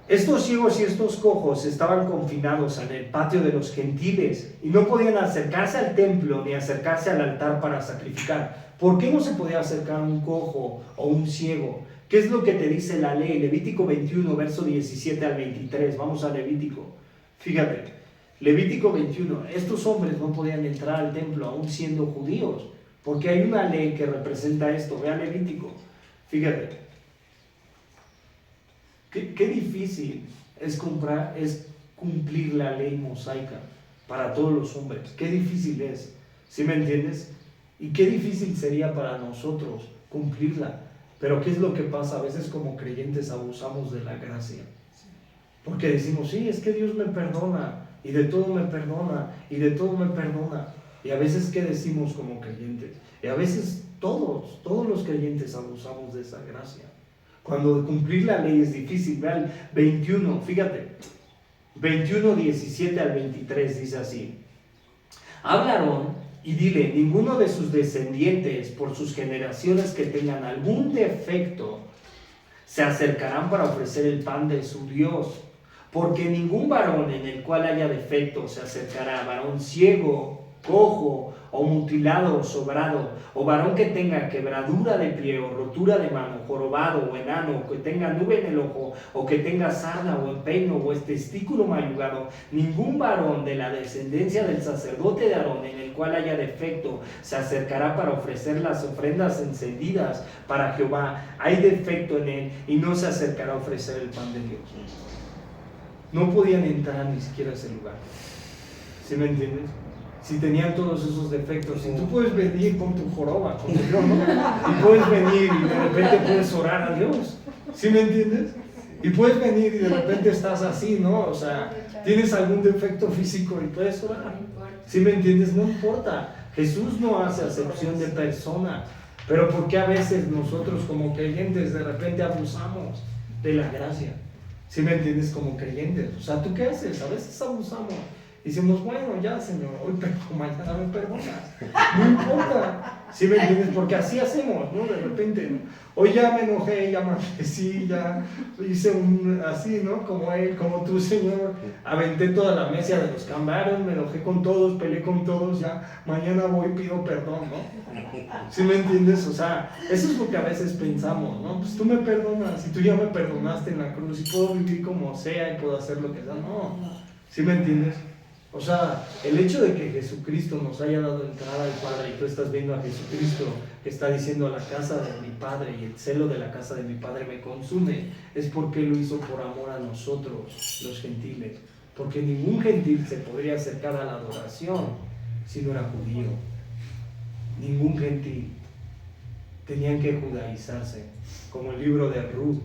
estos ciegos y estos cojos estaban confinados en el patio de los gentiles y no podían acercarse al templo ni acercarse al altar para sacrificar. ¿Por qué no se podía acercar un cojo o un ciego? ¿Qué es lo que te dice la ley? Levítico 21, verso 17 al 23. Vamos a Levítico. Fíjate, Levítico 21. Estos hombres no podían entrar al templo aún siendo judíos, porque hay una ley que representa esto. Ve a Levítico. Fíjate. Qué difícil es cumplir la ley mosaica para todos los hombres. Qué difícil es. ¿Sí me entiendes? Y qué difícil sería para nosotros cumplirla. Pero ¿qué es lo que pasa? A veces como creyentes abusamos de la gracia. Porque decimos, sí, es que Dios me perdona, y de todo me perdona, y de todo me perdona. Y a veces, ¿qué decimos como creyentes? Y a veces todos los creyentes abusamos de esa gracia. Cuando cumplir la ley es difícil. Vean 21, fíjate, 21, 17 al 23 dice así. Habla Aarón y dile, ninguno de sus descendientes por sus generaciones que tengan algún defecto se acercarán para ofrecer el pan de su Dios, porque ningún varón en el cual haya defecto se acercará, varón ciego, cojo, o mutilado, o sobrado, o varón que tenga quebradura de pie, o rotura de mano, jorobado, o enano, o que tenga nube en el ojo, o que tenga sarna, o empeño, o testículo mayugado, ningún varón de la descendencia del sacerdote de Aarón en el cual haya defecto se acercará para ofrecer las ofrendas encendidas para Jehová. Hay defecto en él y no se acercará a ofrecer el pan de Dios. No podían entrar ni siquiera a ese lugar. ¿Sí me entiendes? Si tenían todos esos defectos, si tú puedes venir con tu joroba, con tu ¿no? Y puedes venir y de repente puedes orar a Dios, ¿sí me entiendes? Y puedes venir y de repente estás así, ¿no? O sea, tienes algún defecto físico y puedes orar, ¿sí me entiendes? No importa, Jesús no hace acepción de persona, pero porque a veces nosotros como creyentes de repente abusamos de la gracia, ¿sí me entiendes? Como creyentes, o sea, ¿tú qué haces? A veces abusamos. Decimos, bueno, ya Señor, hoy mañana me perdonas. No importa, ¿sí me entiendes? Porque así hacemos, ¿no? De repente, ¿no? Hoy ya me enojé, ya me amandecí, ya hice así, ¿no? Como él, como tú, Señor. Aventé toda la mesa de los cambaros, me enojé con todos, peleé con todos, ya mañana voy y pido perdón, ¿no? ¿Sí me entiendes? O sea, eso es lo que a veces pensamos, ¿no? Pues tú me perdonas, y tú ya me perdonaste en la cruz, y puedo vivir como sea, y puedo hacer lo que sea. No, ¿sí me entiendes? O sea, el hecho de que Jesucristo nos haya dado entrada al Padre y tú estás viendo a Jesucristo que está diciendo a la casa de mi Padre y el celo de la casa de mi Padre me consume, es porque lo hizo por amor a nosotros, los gentiles. Porque ningún gentil se podría acercar a la adoración si no era judío. Ningún gentil. Tenían que judaizarse, como el libro de Ruth.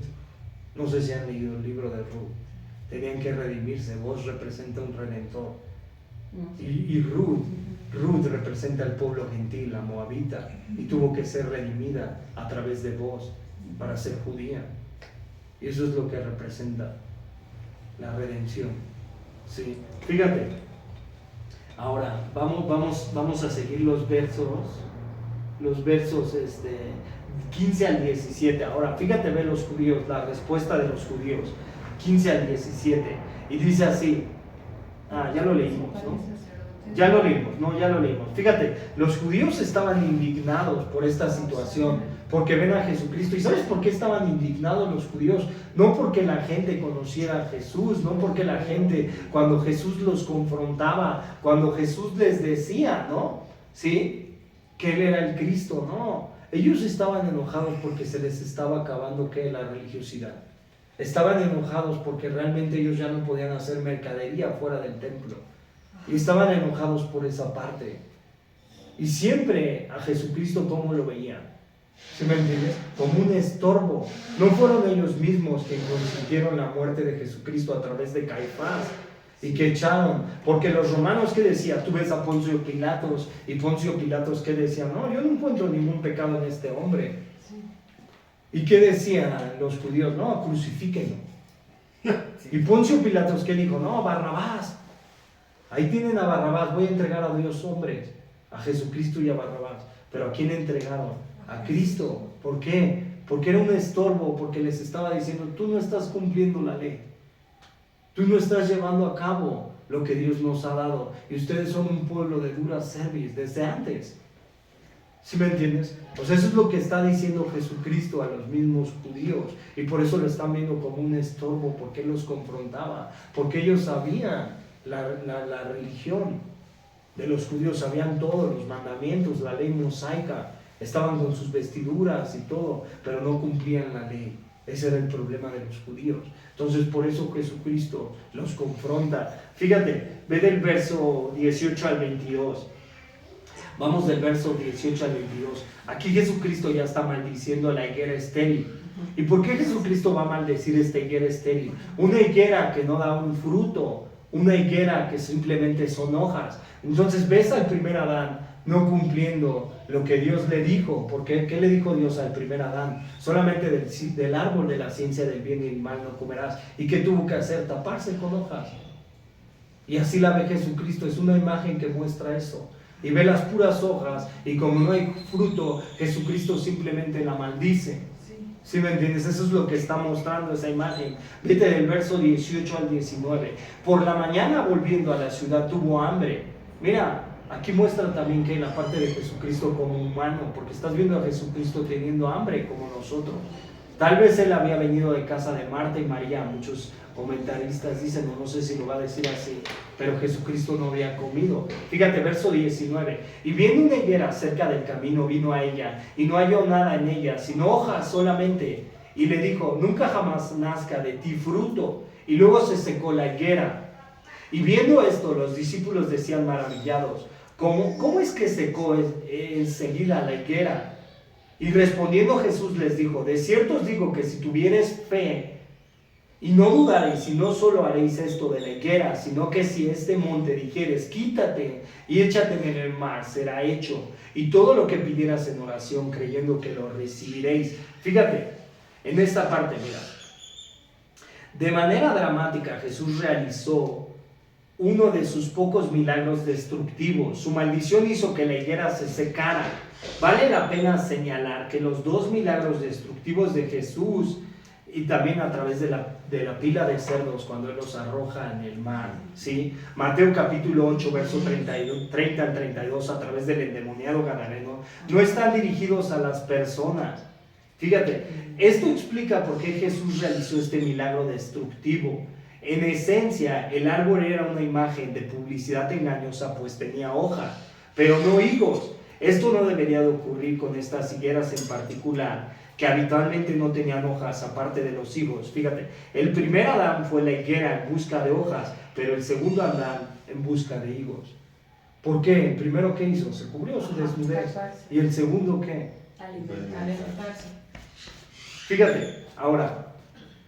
No sé si han leído el libro de Ruth. Tenían que redimirse. Vos representa un redentor. Y Ruth representa al pueblo gentil, la moabita, y tuvo que ser redimida a través de vos para ser judía. Y eso es lo que representa la redención. ¿Sí? Fíjate, ahora vamos a seguir los versos 15 al 17. Ahora, fíjate, ve los judíos, la respuesta de los judíos, 15 al 17, y dice así. Ya lo leímos, ¿no? Ya lo leímos. Fíjate, los judíos estaban indignados por esta situación, porque ven a Jesucristo. ¿Y sabes por qué estaban indignados los judíos? No porque la gente conociera a Jesús, no porque la gente, cuando Jesús los confrontaba, cuando Jesús les decía, ¿no? ¿Sí? Que Él era el Cristo, no. Ellos estaban enojados porque se les estaba acabando, ¿qué? La religiosidad. Estaban enojados porque realmente ellos ya no podían hacer mercadería fuera del templo. Y estaban enojados por esa parte. Y siempre a Jesucristo, ¿cómo lo veían? ¿Sí me entiendes? Como un estorbo. No fueron ellos mismos quienes consintieron la muerte de Jesucristo a través de Caifás y que echaron. Porque los romanos, ¿qué decían? Tú ves a Poncio Pilatos, y Poncio Pilatos, ¿qué decían? No, yo no encuentro ningún pecado en este hombre. ¿Y qué decían los judíos? No, crucifíquenlo. Y Poncio Pilatos, ¿qué dijo? No, Barrabás. Ahí tienen a Barrabás, voy a entregar a Dios hombres, a Jesucristo y a Barrabás. ¿Pero a quién entregaron? A Cristo. ¿Por qué? Porque era un estorbo, porque les estaba diciendo, tú no estás cumpliendo la ley. Tú no estás llevando a cabo lo que Dios nos ha dado. Y ustedes son un pueblo de dura cerviz desde antes. ¿Sí me entiendes? Pues eso es lo que está diciendo Jesucristo a los mismos judíos. Y por eso lo están viendo como un estorbo, porque Él los confrontaba. Porque ellos sabían la religión de los judíos, sabían todos los mandamientos, la ley mosaica. Estaban con sus vestiduras y todo, pero no cumplían la ley. Ese era el problema de los judíos. Entonces por eso Jesucristo los confronta. Fíjate, ve del verso 18 al 22. Vamos del verso 18 al 22. Aquí Jesucristo ya está maldiciendo la higuera estéril. ¿Y por qué Jesucristo va a maldecir esta higuera estéril? Una higuera que no da un fruto, una higuera que simplemente son hojas. Entonces ves al primer Adán no cumpliendo lo que Dios le dijo. ¿Por qué? ¿Qué le dijo Dios al primer Adán? Solamente del árbol de la ciencia del bien y el mal no comerás. ¿Y qué tuvo que hacer? Taparse con hojas. Y así la ve Jesucristo. Es una imagen que muestra eso. Y ve las puras hojas, y como no hay fruto, Jesucristo simplemente la maldice. ¿Sí me entiendes? Eso es lo que está mostrando esa imagen. Vete del verso 18 al 19. Por la mañana, volviendo a la ciudad, tuvo hambre. Mira, aquí muestra también que en la parte de Jesucristo como humano, porque estás viendo a Jesucristo teniendo hambre como nosotros. Tal vez él había venido de casa de Marta y María. Muchos comentaristas dicen, no sé si lo va a decir así, pero Jesucristo no había comido. Fíjate, verso 19. Y viendo una higuera cerca del camino, vino a ella, y no halló nada en ella, sino hojas solamente. Y le dijo, nunca jamás nazca de ti fruto. Y luego se secó la higuera. Y viendo esto, los discípulos decían maravillados, ¿cómo es que secó enseguida la higuera? Y respondiendo Jesús les dijo, de cierto os digo que si tuviereis fe y no dudaréis, y no solo haréis esto de la higuera, sino que si este monte dijeres, quítate y échate en el mar, será hecho. Y todo lo que pidieras en oración, creyendo que lo recibiréis. Fíjate, en esta parte, mira, de manera dramática Jesús realizó uno de sus pocos milagros destructivos. Su maldición hizo que la higuera se secara. Vale la pena señalar que los dos milagros destructivos de Jesús, y también a través de la pila de cerdos cuando Él los arroja en el mar, ¿sí? Mateo capítulo 8, verso 30 al 32, a través del endemoniado gadareno, no están dirigidos a las personas. Fíjate, esto explica por qué Jesús realizó este milagro destructivo. En esencia, el árbol era una imagen de publicidad engañosa, pues tenía hojas, pero no higos. Esto no debería de ocurrir con estas higueras en particular, que habitualmente no tenían hojas aparte de los higos. Fíjate, el primer Adán fue la higuera en busca de hojas, pero el segundo Adán en busca de higos. ¿Por qué? El primero, ¿qué hizo? Se cubrió su desnudez. ¿Y el segundo qué? Alimentarse. Fíjate, ahora,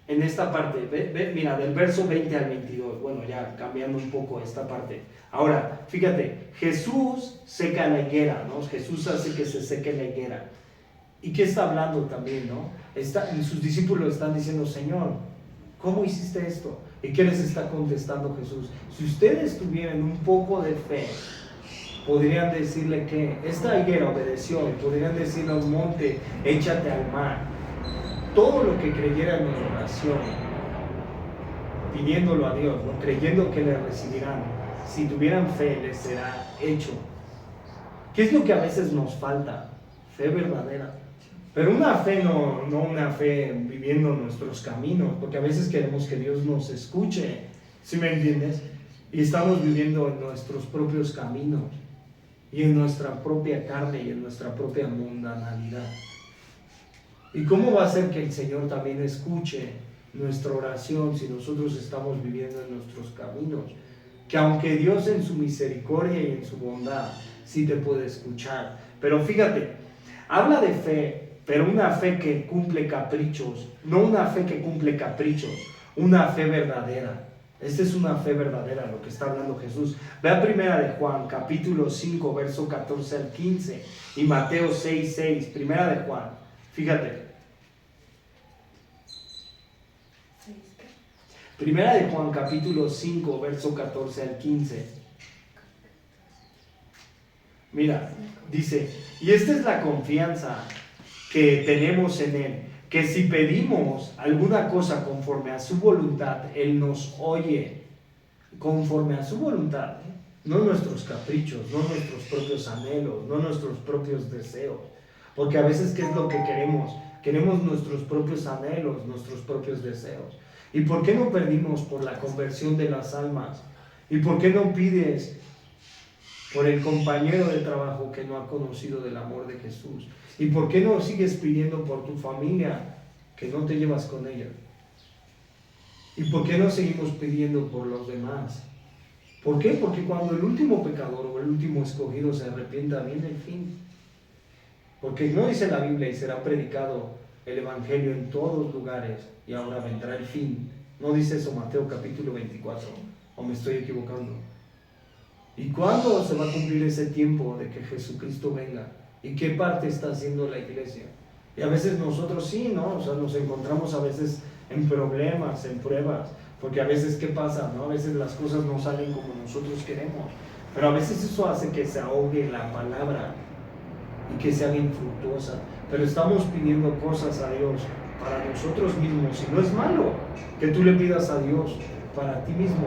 en esta parte, mira, del verso 20 al 22, bueno, ya cambiando un poco esta parte. Ahora, fíjate, Jesús seca la higuera, ¿no? Jesús hace que se seque la higuera. ¿Y qué está hablando también, no? Sus discípulos están diciendo, Señor, ¿cómo hiciste esto? ¿Y qué les está contestando Jesús? Si ustedes tuvieran un poco de fe, podrían decirle que esta higuera obedeció, y podrían decirle a un monte, échate al mar. Todo lo que creyeran en oración, pidiéndolo a Dios, ¿no? Creyendo que le recibirán, si tuvieran fe, les será hecho. ¿Qué es lo que a veces nos falta? Fe verdadera. Pero una fe no una fe viviendo nuestros caminos, porque a veces queremos que Dios nos escuche, ¿sí me entiendes? Y estamos viviendo en nuestros propios caminos, y en nuestra propia carne, y en nuestra propia mundanalidad. ¿Y cómo va a ser que el Señor también escuche nuestra oración si nosotros estamos viviendo en nuestros caminos? Que aunque Dios en su misericordia y en su bondad sí te puede escuchar. Pero fíjate, habla de fe, pero una fe que cumple caprichos, no una fe que cumple caprichos, una fe verdadera. Esta es una fe verdadera, lo que está hablando Jesús. Ve a Primera de Juan, capítulo 5, verso 14 al 15, y Mateo 6, 6, Primera de Juan. Fíjate. Primera de Juan, capítulo 5, verso 14 al 15. Mira, dice, y esta es la confianza que tenemos en Él, que si pedimos alguna cosa conforme a su voluntad, Él nos oye. Conforme a su voluntad, no nuestros caprichos, no nuestros propios anhelos, no nuestros propios deseos. Porque a veces, ¿qué es lo que queremos? Queremos nuestros propios anhelos, nuestros propios deseos. ¿Y por qué no pedimos por la conversión de las almas? ¿Y por qué no pides por el compañero de trabajo que no ha conocido del amor de Jesús? ¿Y por qué no sigues pidiendo por tu familia que no te llevas con ella? ¿Y por qué no seguimos pidiendo por los demás? ¿Por qué? Porque cuando el último pecador o el último escogido se arrepienta, viene el fin. Porque no dice la Biblia, y será predicado el Evangelio en todos lugares, y ahora vendrá el fin. No dice eso Mateo capítulo 24, o me estoy equivocando. ¿Y cuándo se va a cumplir ese tiempo de que Jesucristo venga? ¿Y qué parte está haciendo la iglesia? Y a veces nosotros sí, ¿no? O sea, nos encontramos a veces en problemas, en pruebas, porque a veces, ¿qué pasa? ¿No? A veces las cosas no salen como nosotros queremos, pero a veces eso hace que se ahogue la palabra y que se haga infructuosa. Pero estamos pidiendo cosas a Dios para nosotros mismos. Y no es malo que tú le pidas a Dios para ti mismo,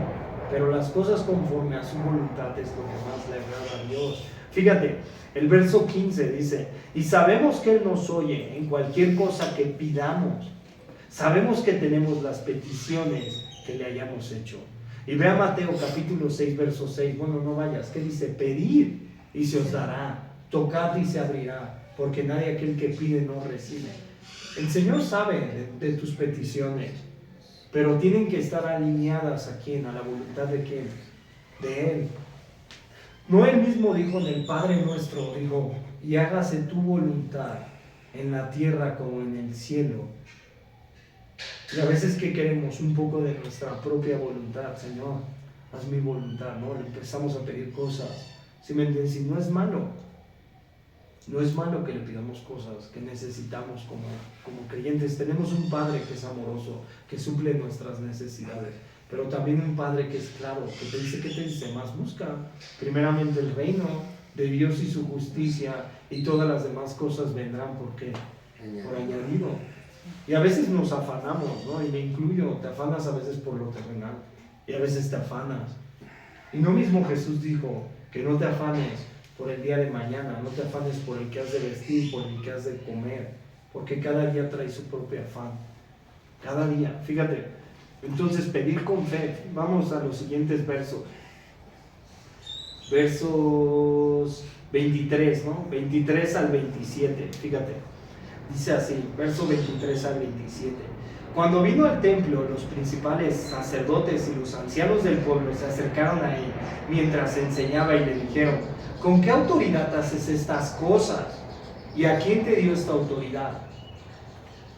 pero las cosas conforme a su voluntad es lo que más le agrada a Dios. Fíjate, el verso 15 dice: y sabemos que Él nos oye en cualquier cosa que pidamos. Sabemos que tenemos las peticiones que le hayamos hecho. Y vea Mateo capítulo 6, verso 6. Bueno, no vayas. ¿Qué dice? Pedid y se os dará. Tocad y se abrirá. Porque nadie aquel que pide no recibe. El Señor sabe de tus peticiones, pero tienen que estar alineadas ¿a quién? A la voluntad de quién? De Él. No Él mismo dijo en el Padre Nuestro, dijo: y hágase tu voluntad en la tierra como en el cielo. Y a veces que queremos un poco de nuestra propia voluntad. Señor, haz mi voluntad, ¿no? Le empezamos a pedir cosas. ¿Sí me entiendes? Y no es malo. No es malo que le pidamos cosas que necesitamos como creyentes. Tenemos un Padre que es amoroso, que suple nuestras necesidades, pero también un Padre que es claro, que te dice: ¿qué te dice más? Busca primeramente el reino de Dios y su justicia, y todas las demás cosas vendrán. ¿Por qué? Por añadido. Y a veces nos afanamos, ¿no? Y me incluyo. Te afanas a veces por lo terrenal, y a veces te afanas. Y no mismo Jesús dijo que no te afanes por el día de mañana, no te afanes por el que has de vestir, por el que has de comer, porque cada día trae su propio afán. Cada día, fíjate. Entonces, pedir con fe. Vamos a los siguientes versos. Versos 23, ¿no? 23 al 27, fíjate. Dice así, verso 23 al 27. Cuando vino al templo, los principales sacerdotes y los ancianos del pueblo se acercaron a él mientras enseñaba y le dijeron: ¿con qué autoridad haces estas cosas? ¿Y a quién te dio esta autoridad?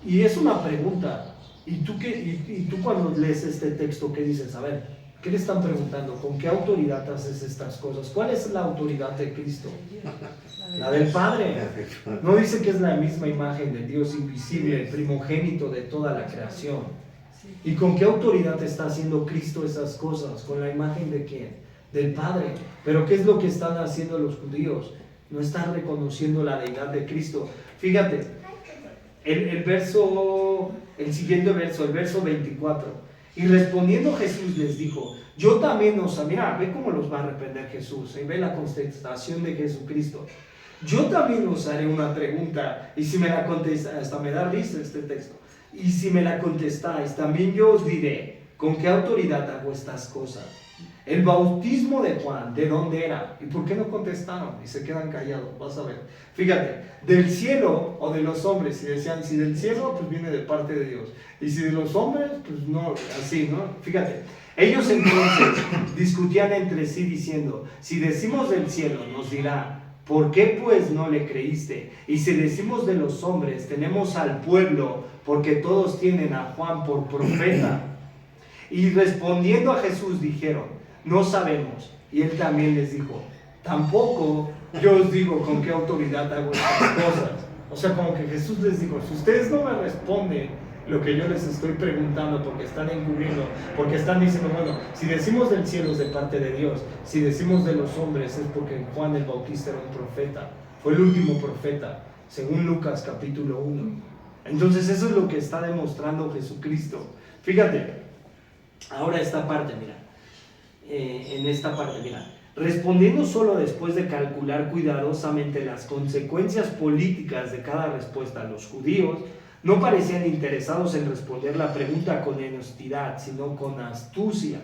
Y es una pregunta. ¿Y tú cuando lees este texto, qué dices? A ver, ¿qué le están preguntando? ¿Con qué autoridad haces estas cosas? ¿Cuál es la autoridad de Cristo? La del Padre. No dice que es la misma imagen de Dios invisible, el primogénito de toda la creación. ¿Y con qué autoridad está haciendo Cristo esas cosas? ¿Con la imagen de quién? Del Padre. Pero ¿qué es lo que están haciendo los judíos? No están reconociendo la deidad de Cristo. Fíjate, el siguiente verso, el verso 24. Y respondiendo Jesús les dijo: yo también mira, ve cómo los va a reprender Jesús, y ve la contestación de Jesucristo. Yo también os haré una pregunta, y si me la contestáis, hasta me da risa este texto, y si me la contestáis, también yo os diré con qué autoridad hago estas cosas. El bautismo de Juan, ¿de dónde era? ¿Y por qué no contestaron? Y se quedan callados, vas a ver. Fíjate, ¿del cielo o de los hombres? Y decían, si del cielo, pues viene de parte de Dios. Y si de los hombres, pues no, así, ¿no? Fíjate, ellos entonces discutían entre sí diciendo: si decimos del cielo, nos dirá: ¿por qué pues no le creíste? Y si decimos de los hombres, tenemos al pueblo, porque todos tienen a Juan por profeta. Y respondiendo a Jesús dijeron: no sabemos. Y él también les dijo: tampoco yo os digo con qué autoridad hago estas cosas. O sea, como que Jesús les dijo: si ustedes no me responden lo que yo les estoy preguntando, porque están encubriendo, porque están diciendo, bueno, si decimos del cielo es de parte de Dios, si decimos de los hombres es porque Juan el Bautista era un profeta, fue el último profeta, según Lucas capítulo 1. Entonces eso es lo que está demostrando Jesucristo. Fíjate, ahora esta parte, mira, en esta parte, mira, respondiendo solo después de calcular cuidadosamente las consecuencias políticas de cada respuesta, los judíos no parecían interesados en responder la pregunta con honestidad, sino con astucia.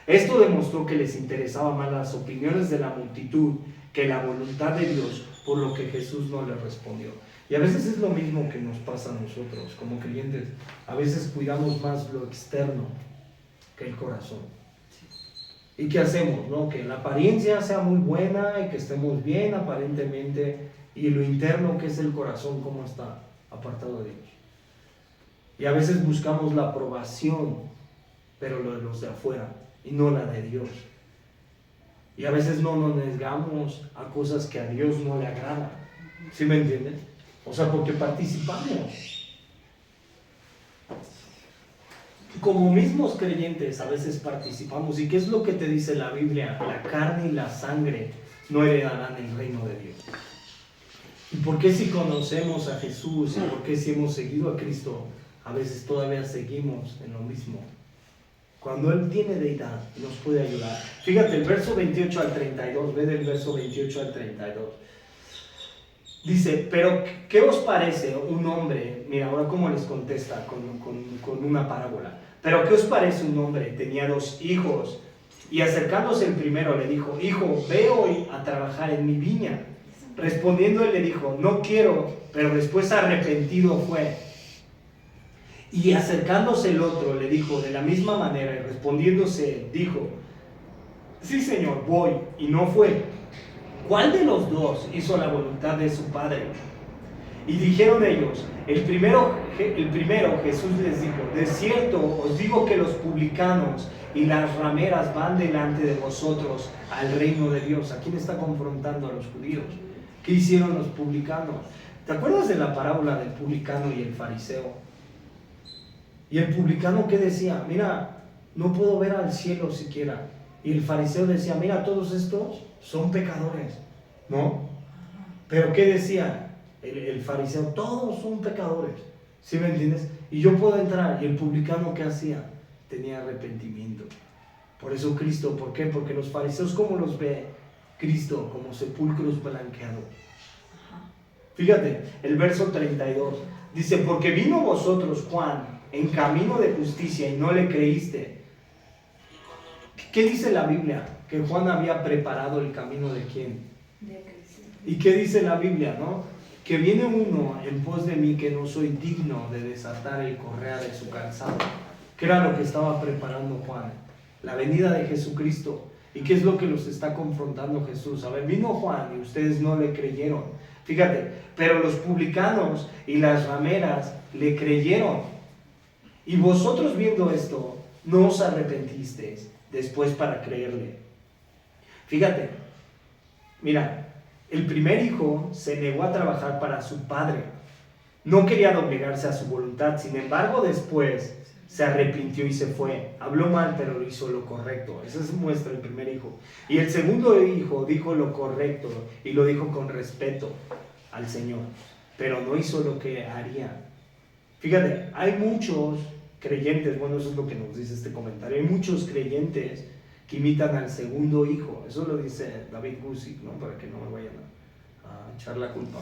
Esto demostró que les interesaban más las opiniones de la multitud que la voluntad de Dios, por lo que Jesús no les respondió. Y a veces es lo mismo que nos pasa a nosotros como creyentes. A veces cuidamos más lo externo que el corazón. ¿Y qué hacemos? ¿No? Que la apariencia sea muy buena y que estemos bien aparentemente, y lo interno, que es el corazón, ¿cómo está? Apartado de Dios. Y a veces buscamos la aprobación, pero lo de los de afuera, y no la de Dios. Y a veces no nos negamos a cosas que a Dios no le agradan. ¿Sí me entienden? O sea, porque participamos. Como mismos creyentes a veces participamos. ¿Y qué es lo que te dice la Biblia? La carne y la sangre no heredarán el reino de Dios. ¿Y por qué si conocemos a Jesús y por qué si hemos seguido a Cristo, a veces todavía seguimos en lo mismo? Cuando Él tiene deidad, nos puede ayudar. Fíjate, el verso 28 al 32, ve del verso 28 al 32. Dice, pero ¿qué os parece un hombre? Mira, ahora cómo les contesta con una parábola. Pero ¿qué os parece un hombre? Tenía 2 hijos. Y acercándose el primero le dijo, hijo, ve hoy a trabajar en mi viña. Respondiendo él le dijo, no quiero, pero después arrepentido fue. Y acercándose el otro le dijo de la misma manera, y respondiéndose dijo, sí señor, voy, y no fue. ¿Cuál de los 2 hizo la voluntad de su padre? Y dijeron ellos, el primero Jesús les dijo, de cierto os digo que los publicanos y las rameras van delante de vosotros al reino de Dios. ¿A quién está confrontando? A los judíos. ¿Qué hicieron los publicanos? ¿Te acuerdas de la parábola del publicano y el fariseo? Y el publicano, ¿qué decía? Mira, no puedo ver al cielo siquiera. Y el fariseo decía, mira, todos estos son pecadores, ¿no? Pero ¿qué decía el fariseo? Todos son pecadores, ¿sí me entiendes? Y yo puedo entrar. Y el publicano, ¿qué hacía? Tenía arrepentimiento. Por eso Cristo, ¿por qué? Porque los fariseos, ¿cómo los ve Cristo? Como sepulcros blanqueados. Fíjate, el verso 32 dice, porque vino vosotros Juan en camino de justicia y no le creíste. ¿Qué dice la Biblia? Que Juan había preparado el camino de ¿quién? De Cristo. ¿Y qué dice la Biblia, no? Que viene uno en pos de mí que no soy digno de desatar el correa de su calzado. ¿Qué era lo que estaba preparando Juan? La venida de Jesucristo. ¿Y qué es lo que los está confrontando Jesús? A ver, vino Juan y ustedes no le creyeron. Fíjate, pero los publicanos y las rameras le creyeron. Y vosotros viendo esto, no os arrepentisteis después para creerle. Fíjate, mira, el primer hijo se negó a trabajar para su padre. No quería doblegarse a su voluntad, sin embargo después se arrepintió y se fue. Habló mal, pero hizo lo correcto. Eso muestra el primer hijo. Y el segundo hijo dijo lo correcto y lo dijo con respeto al Señor, pero no hizo lo que haría. Fíjate, hay muchos creyentes, bueno, eso es lo que nos dice este comentario, hay muchos creyentes que imitan al segundo hijo. Eso lo dice David Gusick, ¿no? Para que no me vayan a echar la culpa.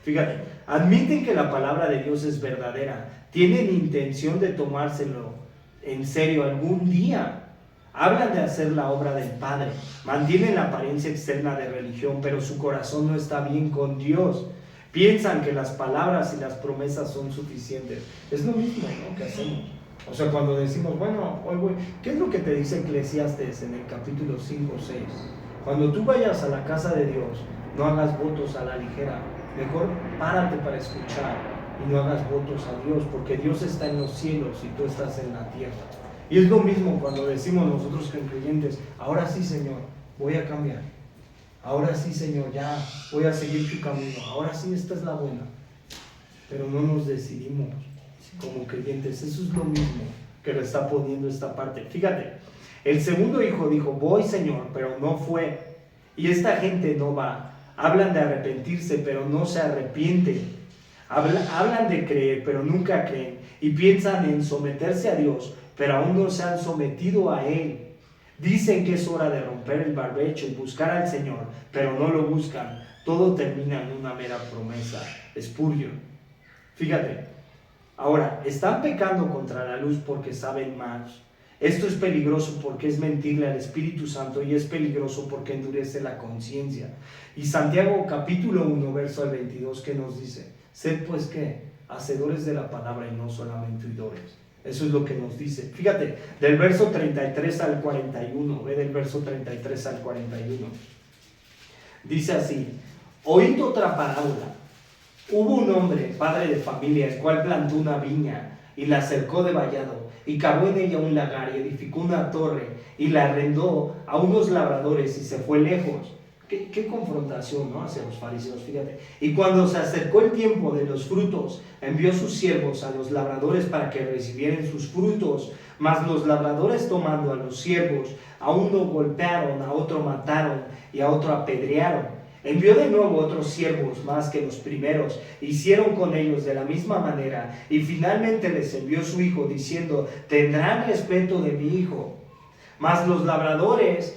Fíjate, admiten que la palabra de Dios es verdadera, tienen intención de tomárselo en serio algún día, hablan de hacer la obra del Padre, mantienen la apariencia externa de religión, pero su corazón no está bien con Dios. Piensan que las palabras y las promesas son suficientes. Es lo mismo, ¿no?, que hacemos. O sea, cuando decimos, bueno, ¿qué es lo que te dice Eclesiastes en el capítulo 5 o 6? Cuando tú vayas a la casa de Dios, no hagas votos a la ligera. Mejor párate para escuchar y no hagas votos a Dios, porque Dios está en los cielos y tú estás en la tierra. Y es lo mismo cuando decimos nosotros que creyentes, ahora sí, Señor, voy a cambiar. Ahora sí, Señor, ya voy a seguir tu camino. Ahora sí, esta es la buena. Pero no nos decidimos como creyentes. Eso es lo mismo que le está poniendo esta parte. Fíjate, el segundo hijo dijo, voy, Señor, pero no fue. Y esta gente no va. Hablan de arrepentirse, pero no se arrepienten. Hablan de creer, pero nunca creen. Y piensan en someterse a Dios, pero aún no se han sometido a Él. Dicen que es hora de romper el barbecho y buscar al Señor, pero no lo buscan. Todo termina en una mera promesa. Spurgeon. Fíjate, ahora, están pecando contra la luz porque saben más. Esto es peligroso porque es mentirle al Espíritu Santo y es peligroso porque endurece la conciencia. Y Santiago capítulo 1, verso al 22, ¿qué nos dice? Sed pues, ¿qué? Hacedores de la palabra y no solamente oidores. Eso es lo que nos dice. Fíjate, del verso 33 al 41, ve del verso 33 al 41. Dice así, oíd otra parábola. Hubo un hombre, padre de familia, el cual plantó una viña y la cercó de vallado y cavó en ella un lagar y edificó una torre y la arrendó a unos labradores y se fue lejos. ¿Qué confrontación, ¿no?, hacia los fariseos? Fíjate. Y cuando se acercó el tiempo de los frutos, envió sus siervos a los labradores para que recibieran sus frutos. Mas los labradores, tomando a los siervos, a uno golpearon, a otro mataron y a otro apedrearon. Envió de nuevo otros siervos más que los primeros, hicieron con ellos de la misma manera, y finalmente les envió su hijo, diciendo: tendrán respeto de mi hijo. Mas los labradores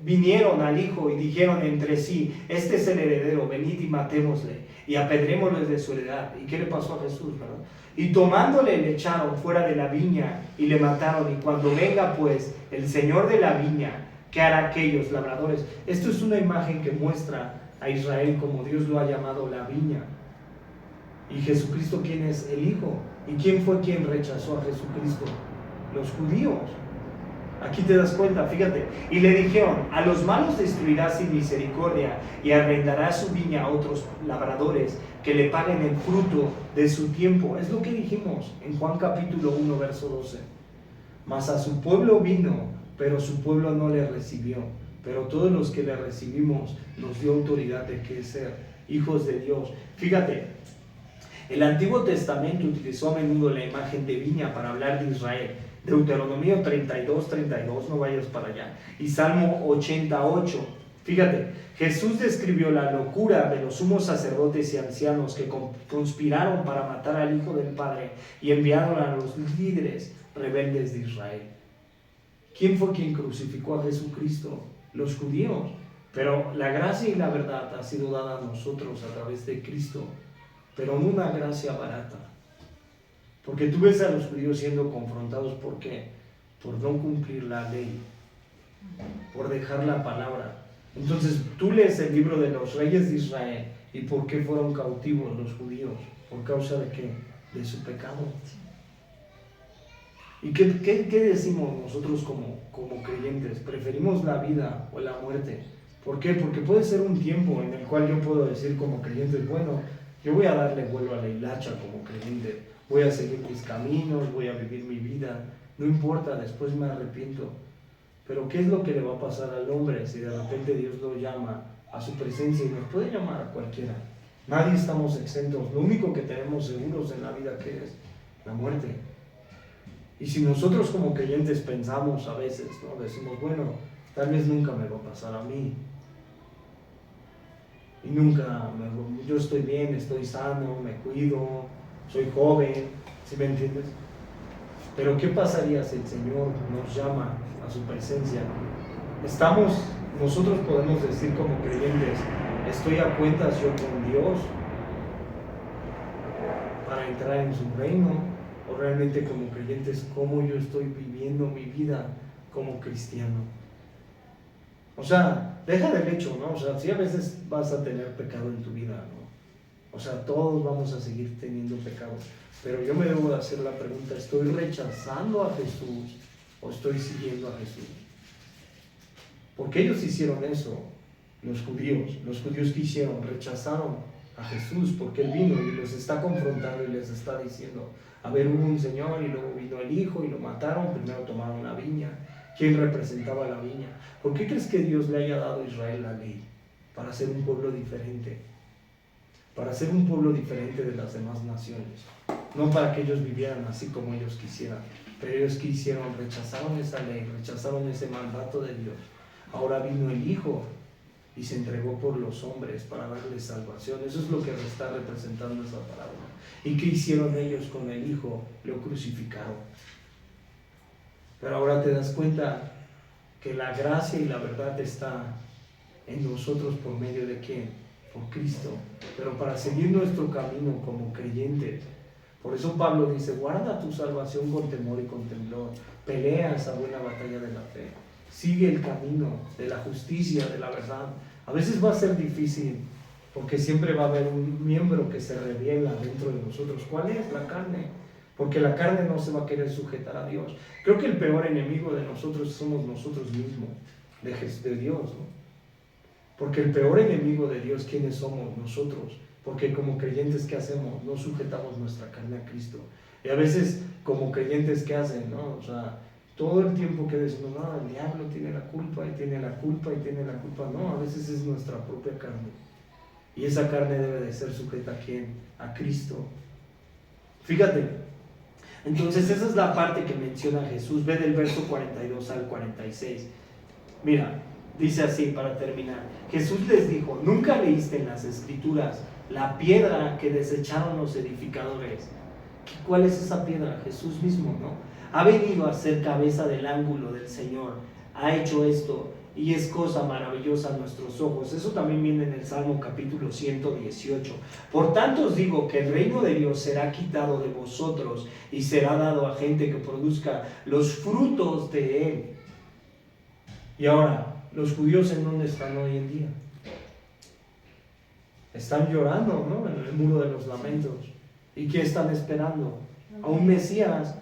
vinieron al hijo y dijeron entre sí: este es el heredero, venid y matémosle, y apedrémosle de su heredad. ¿Y qué le pasó a Jesús, verdad? Y tomándole le echaron fuera de la viña y le mataron. Y cuando venga pues el señor de la viña, ¿qué hará aquellos labradores? Esto es una imagen que muestra a Israel como Dios lo ha llamado la viña. Y Jesucristo, ¿quién es? El Hijo. ¿Y quién fue quien rechazó a Jesucristo? Los judíos. Aquí te das cuenta, fíjate. Y le dijeron: a los malos destruirá sin misericordia, y arrendará su viña a otros labradores que le paguen el fruto de su tiempo. Es lo que dijimos en Juan capítulo 1, verso 12. Mas a su pueblo vino, pero su pueblo no le recibió. Pero todos los que le recibimos nos dio autoridad de que ser hijos de Dios. Fíjate, el Antiguo Testamento utilizó a menudo la imagen de viña para hablar de Israel. Deuteronomio 32, no vayas para allá. Y Salmo 88. Fíjate, Jesús describió la locura de los sumos sacerdotes y ancianos que conspiraron para matar al Hijo del Padre y enviaron a los líderes rebeldes de Israel. ¿Quién fue quien crucificó a Jesucristo? Los judíos. Pero la gracia y la verdad ha sido dada a nosotros a través de Cristo, pero no una gracia barata. Porque tú ves a los judíos siendo confrontados, ¿por qué? Por no cumplir la ley, por dejar la palabra. Entonces tú lees el libro de los reyes de Israel, ¿y por qué fueron cautivos los judíos? ¿Por causa de qué? De su pecado. ¿Y qué decimos nosotros como creyentes? ¿Preferimos la vida o la muerte? ¿Por qué? Porque puede ser un tiempo en el cual yo puedo decir como creyente: bueno, yo voy a darle vuelo a la hilacha como creyente, voy a seguir mis caminos, voy a vivir mi vida, no importa, después me arrepiento. Pero ¿qué es lo que le va a pasar al hombre si de repente Dios lo llama a su presencia? Y nos puede llamar a cualquiera. Nadie estamos exentos. Lo único que tenemos seguros en la vida, ¿qué es? La muerte. Y si nosotros como creyentes pensamos a veces, ¿no? Decimos: bueno, tal vez nunca me va a pasar a mí. Y yo estoy bien, estoy sano, me cuido, soy joven, ¿sí me entiendes? Pero ¿qué pasaría si el Señor nos llama a su presencia? Nosotros podemos decir como creyentes: estoy a cuentas yo con Dios para entrar en su reino. O realmente como creyentes, ¿cómo yo estoy viviendo mi vida como cristiano? O sea, deja del hecho, ¿no? O sea, sí, a veces vas a tener pecado en tu vida, ¿no? O sea, todos vamos a seguir teniendo pecado. Pero yo me debo de hacer la pregunta: ¿estoy rechazando a Jesús o estoy siguiendo a Jesús? Porque ellos hicieron eso, los judíos que hicieron, rechazaron a Jesús porque Él vino y los está confrontando y les está diciendo: a ver, hubo un Señor y luego vino el Hijo y lo mataron, primero tomaron la viña. ¿Quién representaba la viña? ¿Por qué crees que Dios le haya dado a Israel la ley? Para ser un pueblo diferente. Para ser un pueblo diferente de las demás naciones. No para que ellos vivieran así como ellos quisieran. Pero ellos que hicieron, rechazaron esa ley, rechazaron ese mandato de Dios. Ahora vino el Hijo y se entregó por los hombres para darles salvación. Eso es lo que está representando esa palabra. ¿Y qué hicieron ellos con el Hijo? Lo crucificaron. Pero ahora te das cuenta que la gracia y la verdad está en nosotros. ¿Por medio de quién? Por Cristo. Pero para seguir nuestro camino como creyentes. Por eso Pablo dice: guarda tu salvación con temor y con temblor. Pelea esa buena batalla de la fe. Sigue el camino de la justicia, de la verdad. A veces va a ser difícil, porque siempre va a haber un miembro que se revela dentro de nosotros. ¿Cuál es? La carne. Porque la carne no se va a querer sujetar a Dios. Creo que el peor enemigo de nosotros somos nosotros mismos, de Dios, ¿no? Porque el peor enemigo de Dios, ¿quiénes somos? Nosotros. Porque como creyentes, ¿qué hacemos? No sujetamos nuestra carne a Cristo. Y a veces, como creyentes, ¿qué hacen? ¿No? O sea, todo el tiempo que decimos: no, el diablo tiene la culpa, y tiene la culpa, y tiene la culpa. No, a veces es nuestra propia carne. Y esa carne debe de ser sujeta ¿a quién? A Cristo. Fíjate. Entonces esa es la parte que menciona Jesús. Ve del verso 42 al 46. Mira, Dice así para terminar. Jesús les dijo, ¿nunca leíste en las Escrituras la piedra que desecharon los edificadores? ¿Cuál es esa piedra? Jesús mismo, ¿no? Ha venido a ser cabeza del ángulo del Señor. Ha hecho esto y es cosa maravillosa a nuestros ojos. Eso también viene en el Salmo capítulo 118. Por tanto os digo que el reino de Dios será quitado de vosotros y será dado a gente que produzca los frutos de él. Y ahora, ¿los judíos en dónde están hoy en día? Están llorando, ¿no? En el muro de los lamentos. ¿Y qué están esperando? A un Mesías,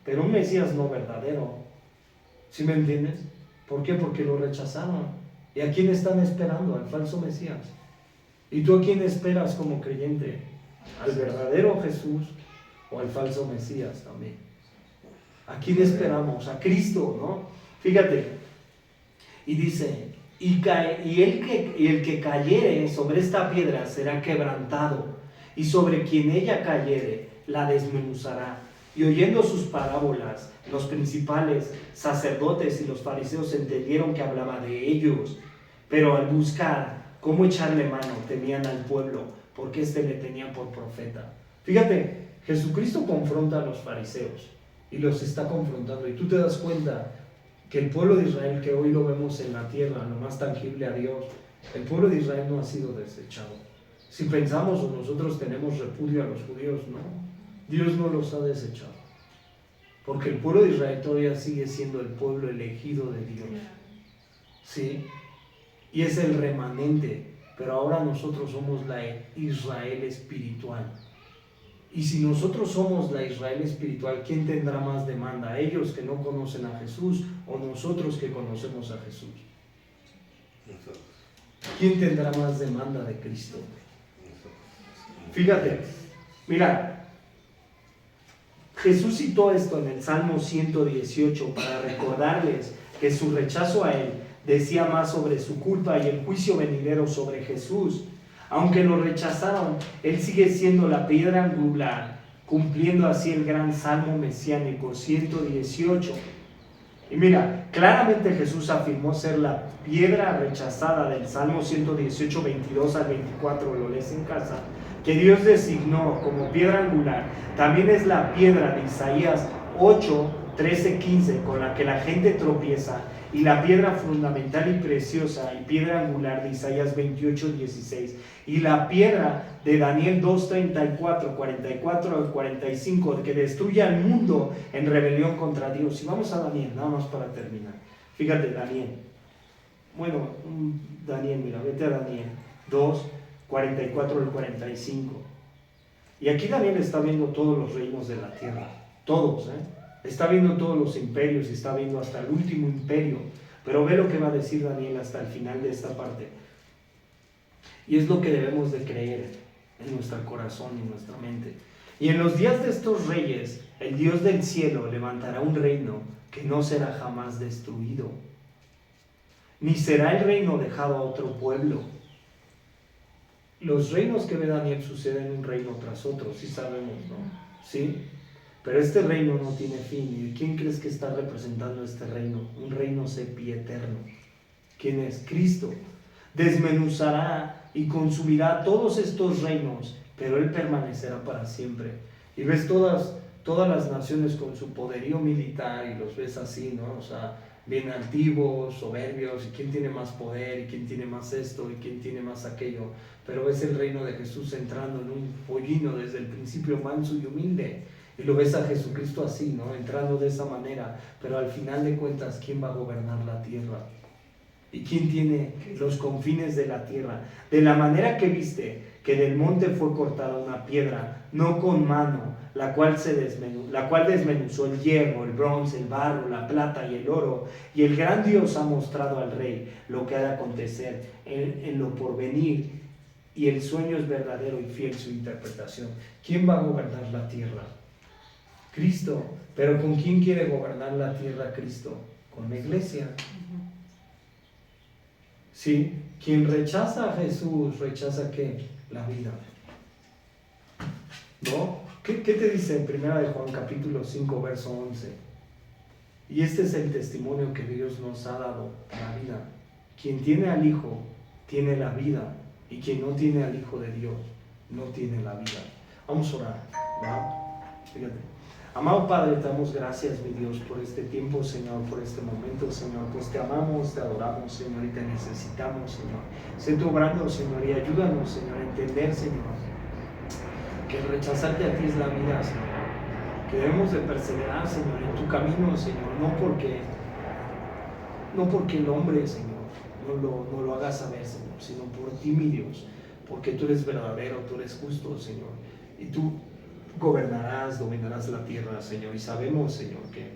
pero un Mesías no verdadero. ¿Sí me entiendes? ¿Por qué? Porque lo rechazaron. ¿Y a quién están esperando? Al falso Mesías. ¿Y tú a quién esperas como creyente? ¿Al verdadero Jesús o al falso Mesías también? ¿A quién esperamos? A Cristo, ¿no? Fíjate. Y dice, y el que cayere sobre esta piedra será quebrantado, y sobre quien ella cayere la desmenuzará. Y oyendo sus parábolas, los principales sacerdotes y los fariseos entendieron que hablaba de ellos, pero al buscar cómo echarle mano temían al pueblo, porque éste le tenía por profeta. Fíjate, Jesucristo confronta a los fariseos y los está confrontando, y tú te das cuenta que el pueblo de Israel, que hoy lo vemos en la tierra, lo más tangible a Dios, el pueblo de Israel no ha sido desechado. Si pensamos o nosotros tenemos repudio a los judíos, no, Dios no los ha desechado, porque el pueblo de Israel todavía sigue siendo el pueblo elegido de Dios, ¿sí? Y es el remanente, pero ahora nosotros somos la Israel espiritual. Y si nosotros somos la Israel espiritual, ¿quién tendrá más demanda? ¿Ellos que no conocen a Jesús o nosotros que conocemos a Jesús? ¿Quién tendrá más demanda de Cristo? Fíjate, mira, Jesús citó esto en el Salmo 118 para recordarles que su rechazo a Él decía más sobre su culpa y el juicio venidero sobre Jesús. Aunque lo rechazaron, Él sigue siendo la piedra angular, cumpliendo así el gran salmo mesiánico 118. Y mira, claramente Jesús afirmó ser la piedra rechazada del Salmo 118, 22 al 24, lo lees en casa, que Dios designó como piedra angular. También es la piedra de Isaías 8, 13, 15, con la que la gente tropieza, y la piedra fundamental y preciosa y piedra angular de Isaías 28, 16, y la piedra de Daniel 2, 34, 44 al 45, que destruye al mundo en rebelión contra Dios. Y vamos a Daniel, nada más para terminar. Fíjate, Daniel. Bueno, Daniel, mira, vete a Daniel 2, 44 al 45. Y aquí Daniel está viendo todos los reinos de la tierra, todos, está viendo todos los imperios y está viendo hasta el último imperio, pero ve lo que va a decir Daniel hasta el final de esta parte. Y es lo que debemos de creer en nuestro corazón y en nuestra mente. Y en los días de estos reyes, el Dios del cielo levantará un reino que no será jamás destruido, ni será el reino dejado a otro pueblo. Los reinos que ve Daniel suceden un reino tras otro, sí sabemos, ¿no? ¿Sí? Pero este reino no tiene fin. ¿Y quién crees que está representando este reino? Un reino sempieterno. ¿Quién es? Cristo. Desmenuzará y consumirá todos estos reinos, pero Él permanecerá para siempre. Y ves todas las naciones con su poderío militar y los ves así, ¿no? O sea, bien altivos, soberbios, y quién tiene más poder, y quién tiene más esto, y quién tiene más aquello. Pero ves el reino de Jesús entrando en un pollino desde el principio, manso y humilde. Y lo ves a Jesucristo así, ¿no? Entrando de esa manera. Pero al final de cuentas, ¿quién va a gobernar la tierra? ¿Y quién tiene los confines de la tierra? De la manera que viste que del monte fue cortada una piedra, no con mano, la cual desmenuzó el hierro, el bronce, el barro, la plata y el oro. Y el gran Dios ha mostrado al rey lo que ha de acontecer en lo porvenir. Y el sueño es verdadero y fiel su interpretación. ¿Quién va a gobernar la tierra? Cristo. Pero ¿con quién quiere gobernar la tierra Cristo? Con la iglesia. ¿Sí? Quien rechaza a Jesús, ¿rechaza qué? La vida. ¿No? ¿Qué te dice en 1 de Juan capítulo 5, verso 11? Y este es el testimonio que Dios nos ha dado, la vida. quien tiene al Hijo tiene la vida, y quien no tiene al Hijo de Dios no tiene la vida. Vamos a orar, ¿va? Fíjate. Amado Padre, te damos gracias, mi Dios, por este tiempo, Señor, por este momento, Señor. Pues te amamos, te adoramos, Señor, y te necesitamos, Señor. Sé tú obrando, Señor, y ayúdanos, Señor, a entender, Señor, que el rechazarte a ti es la vida, Señor. Que debemos de perseverar, Señor, en tu camino, Señor, no porque el hombre, Señor, no lo haga saber, Señor, sino por ti, mi Dios, porque tú eres verdadero, tú eres justo, Señor, y tú gobernarás, dominarás la tierra, Señor. Y sabemos, Señor, que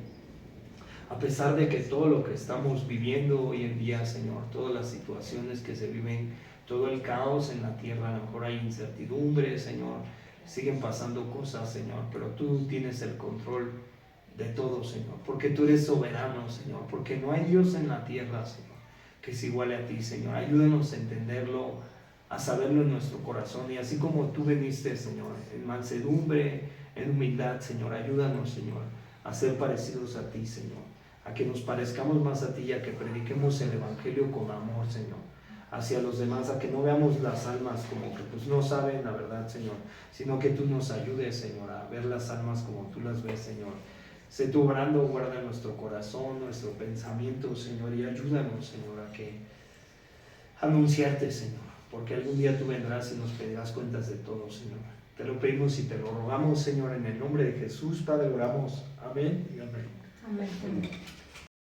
a pesar de que todo lo que estamos viviendo hoy en día, Señor, todas las situaciones que se viven, todo el caos en la tierra, a lo mejor hay incertidumbre, Señor, siguen pasando cosas, Señor, pero tú tienes el control de todo, Señor, porque tú eres soberano, Señor, porque no hay Dios en la tierra, Señor, que se iguale a ti, Señor. Ayúdanos a entenderlo, a saberlo en nuestro corazón, y así como tú veniste, Señor, en mansedumbre, en humildad, Señor, ayúdanos, Señor, a ser parecidos a ti, Señor, a que nos parezcamos más a ti y a que prediquemos el Evangelio con amor, Señor, hacia los demás, a que no veamos las almas como que pues no saben la verdad, Señor, sino que tú nos ayudes, Señor, a ver las almas como tú las ves, Señor. Sé tú obrando, guarda nuestro corazón, nuestro pensamiento, Señor, y ayúdanos, Señor, a que anunciarte, Señor, porque algún día tú vendrás y nos pedirás cuentas de todo, Señor. Te lo pedimos y te lo rogamos, Señor, en el nombre de Jesús, Padre, oramos. Amén y amén. Amén.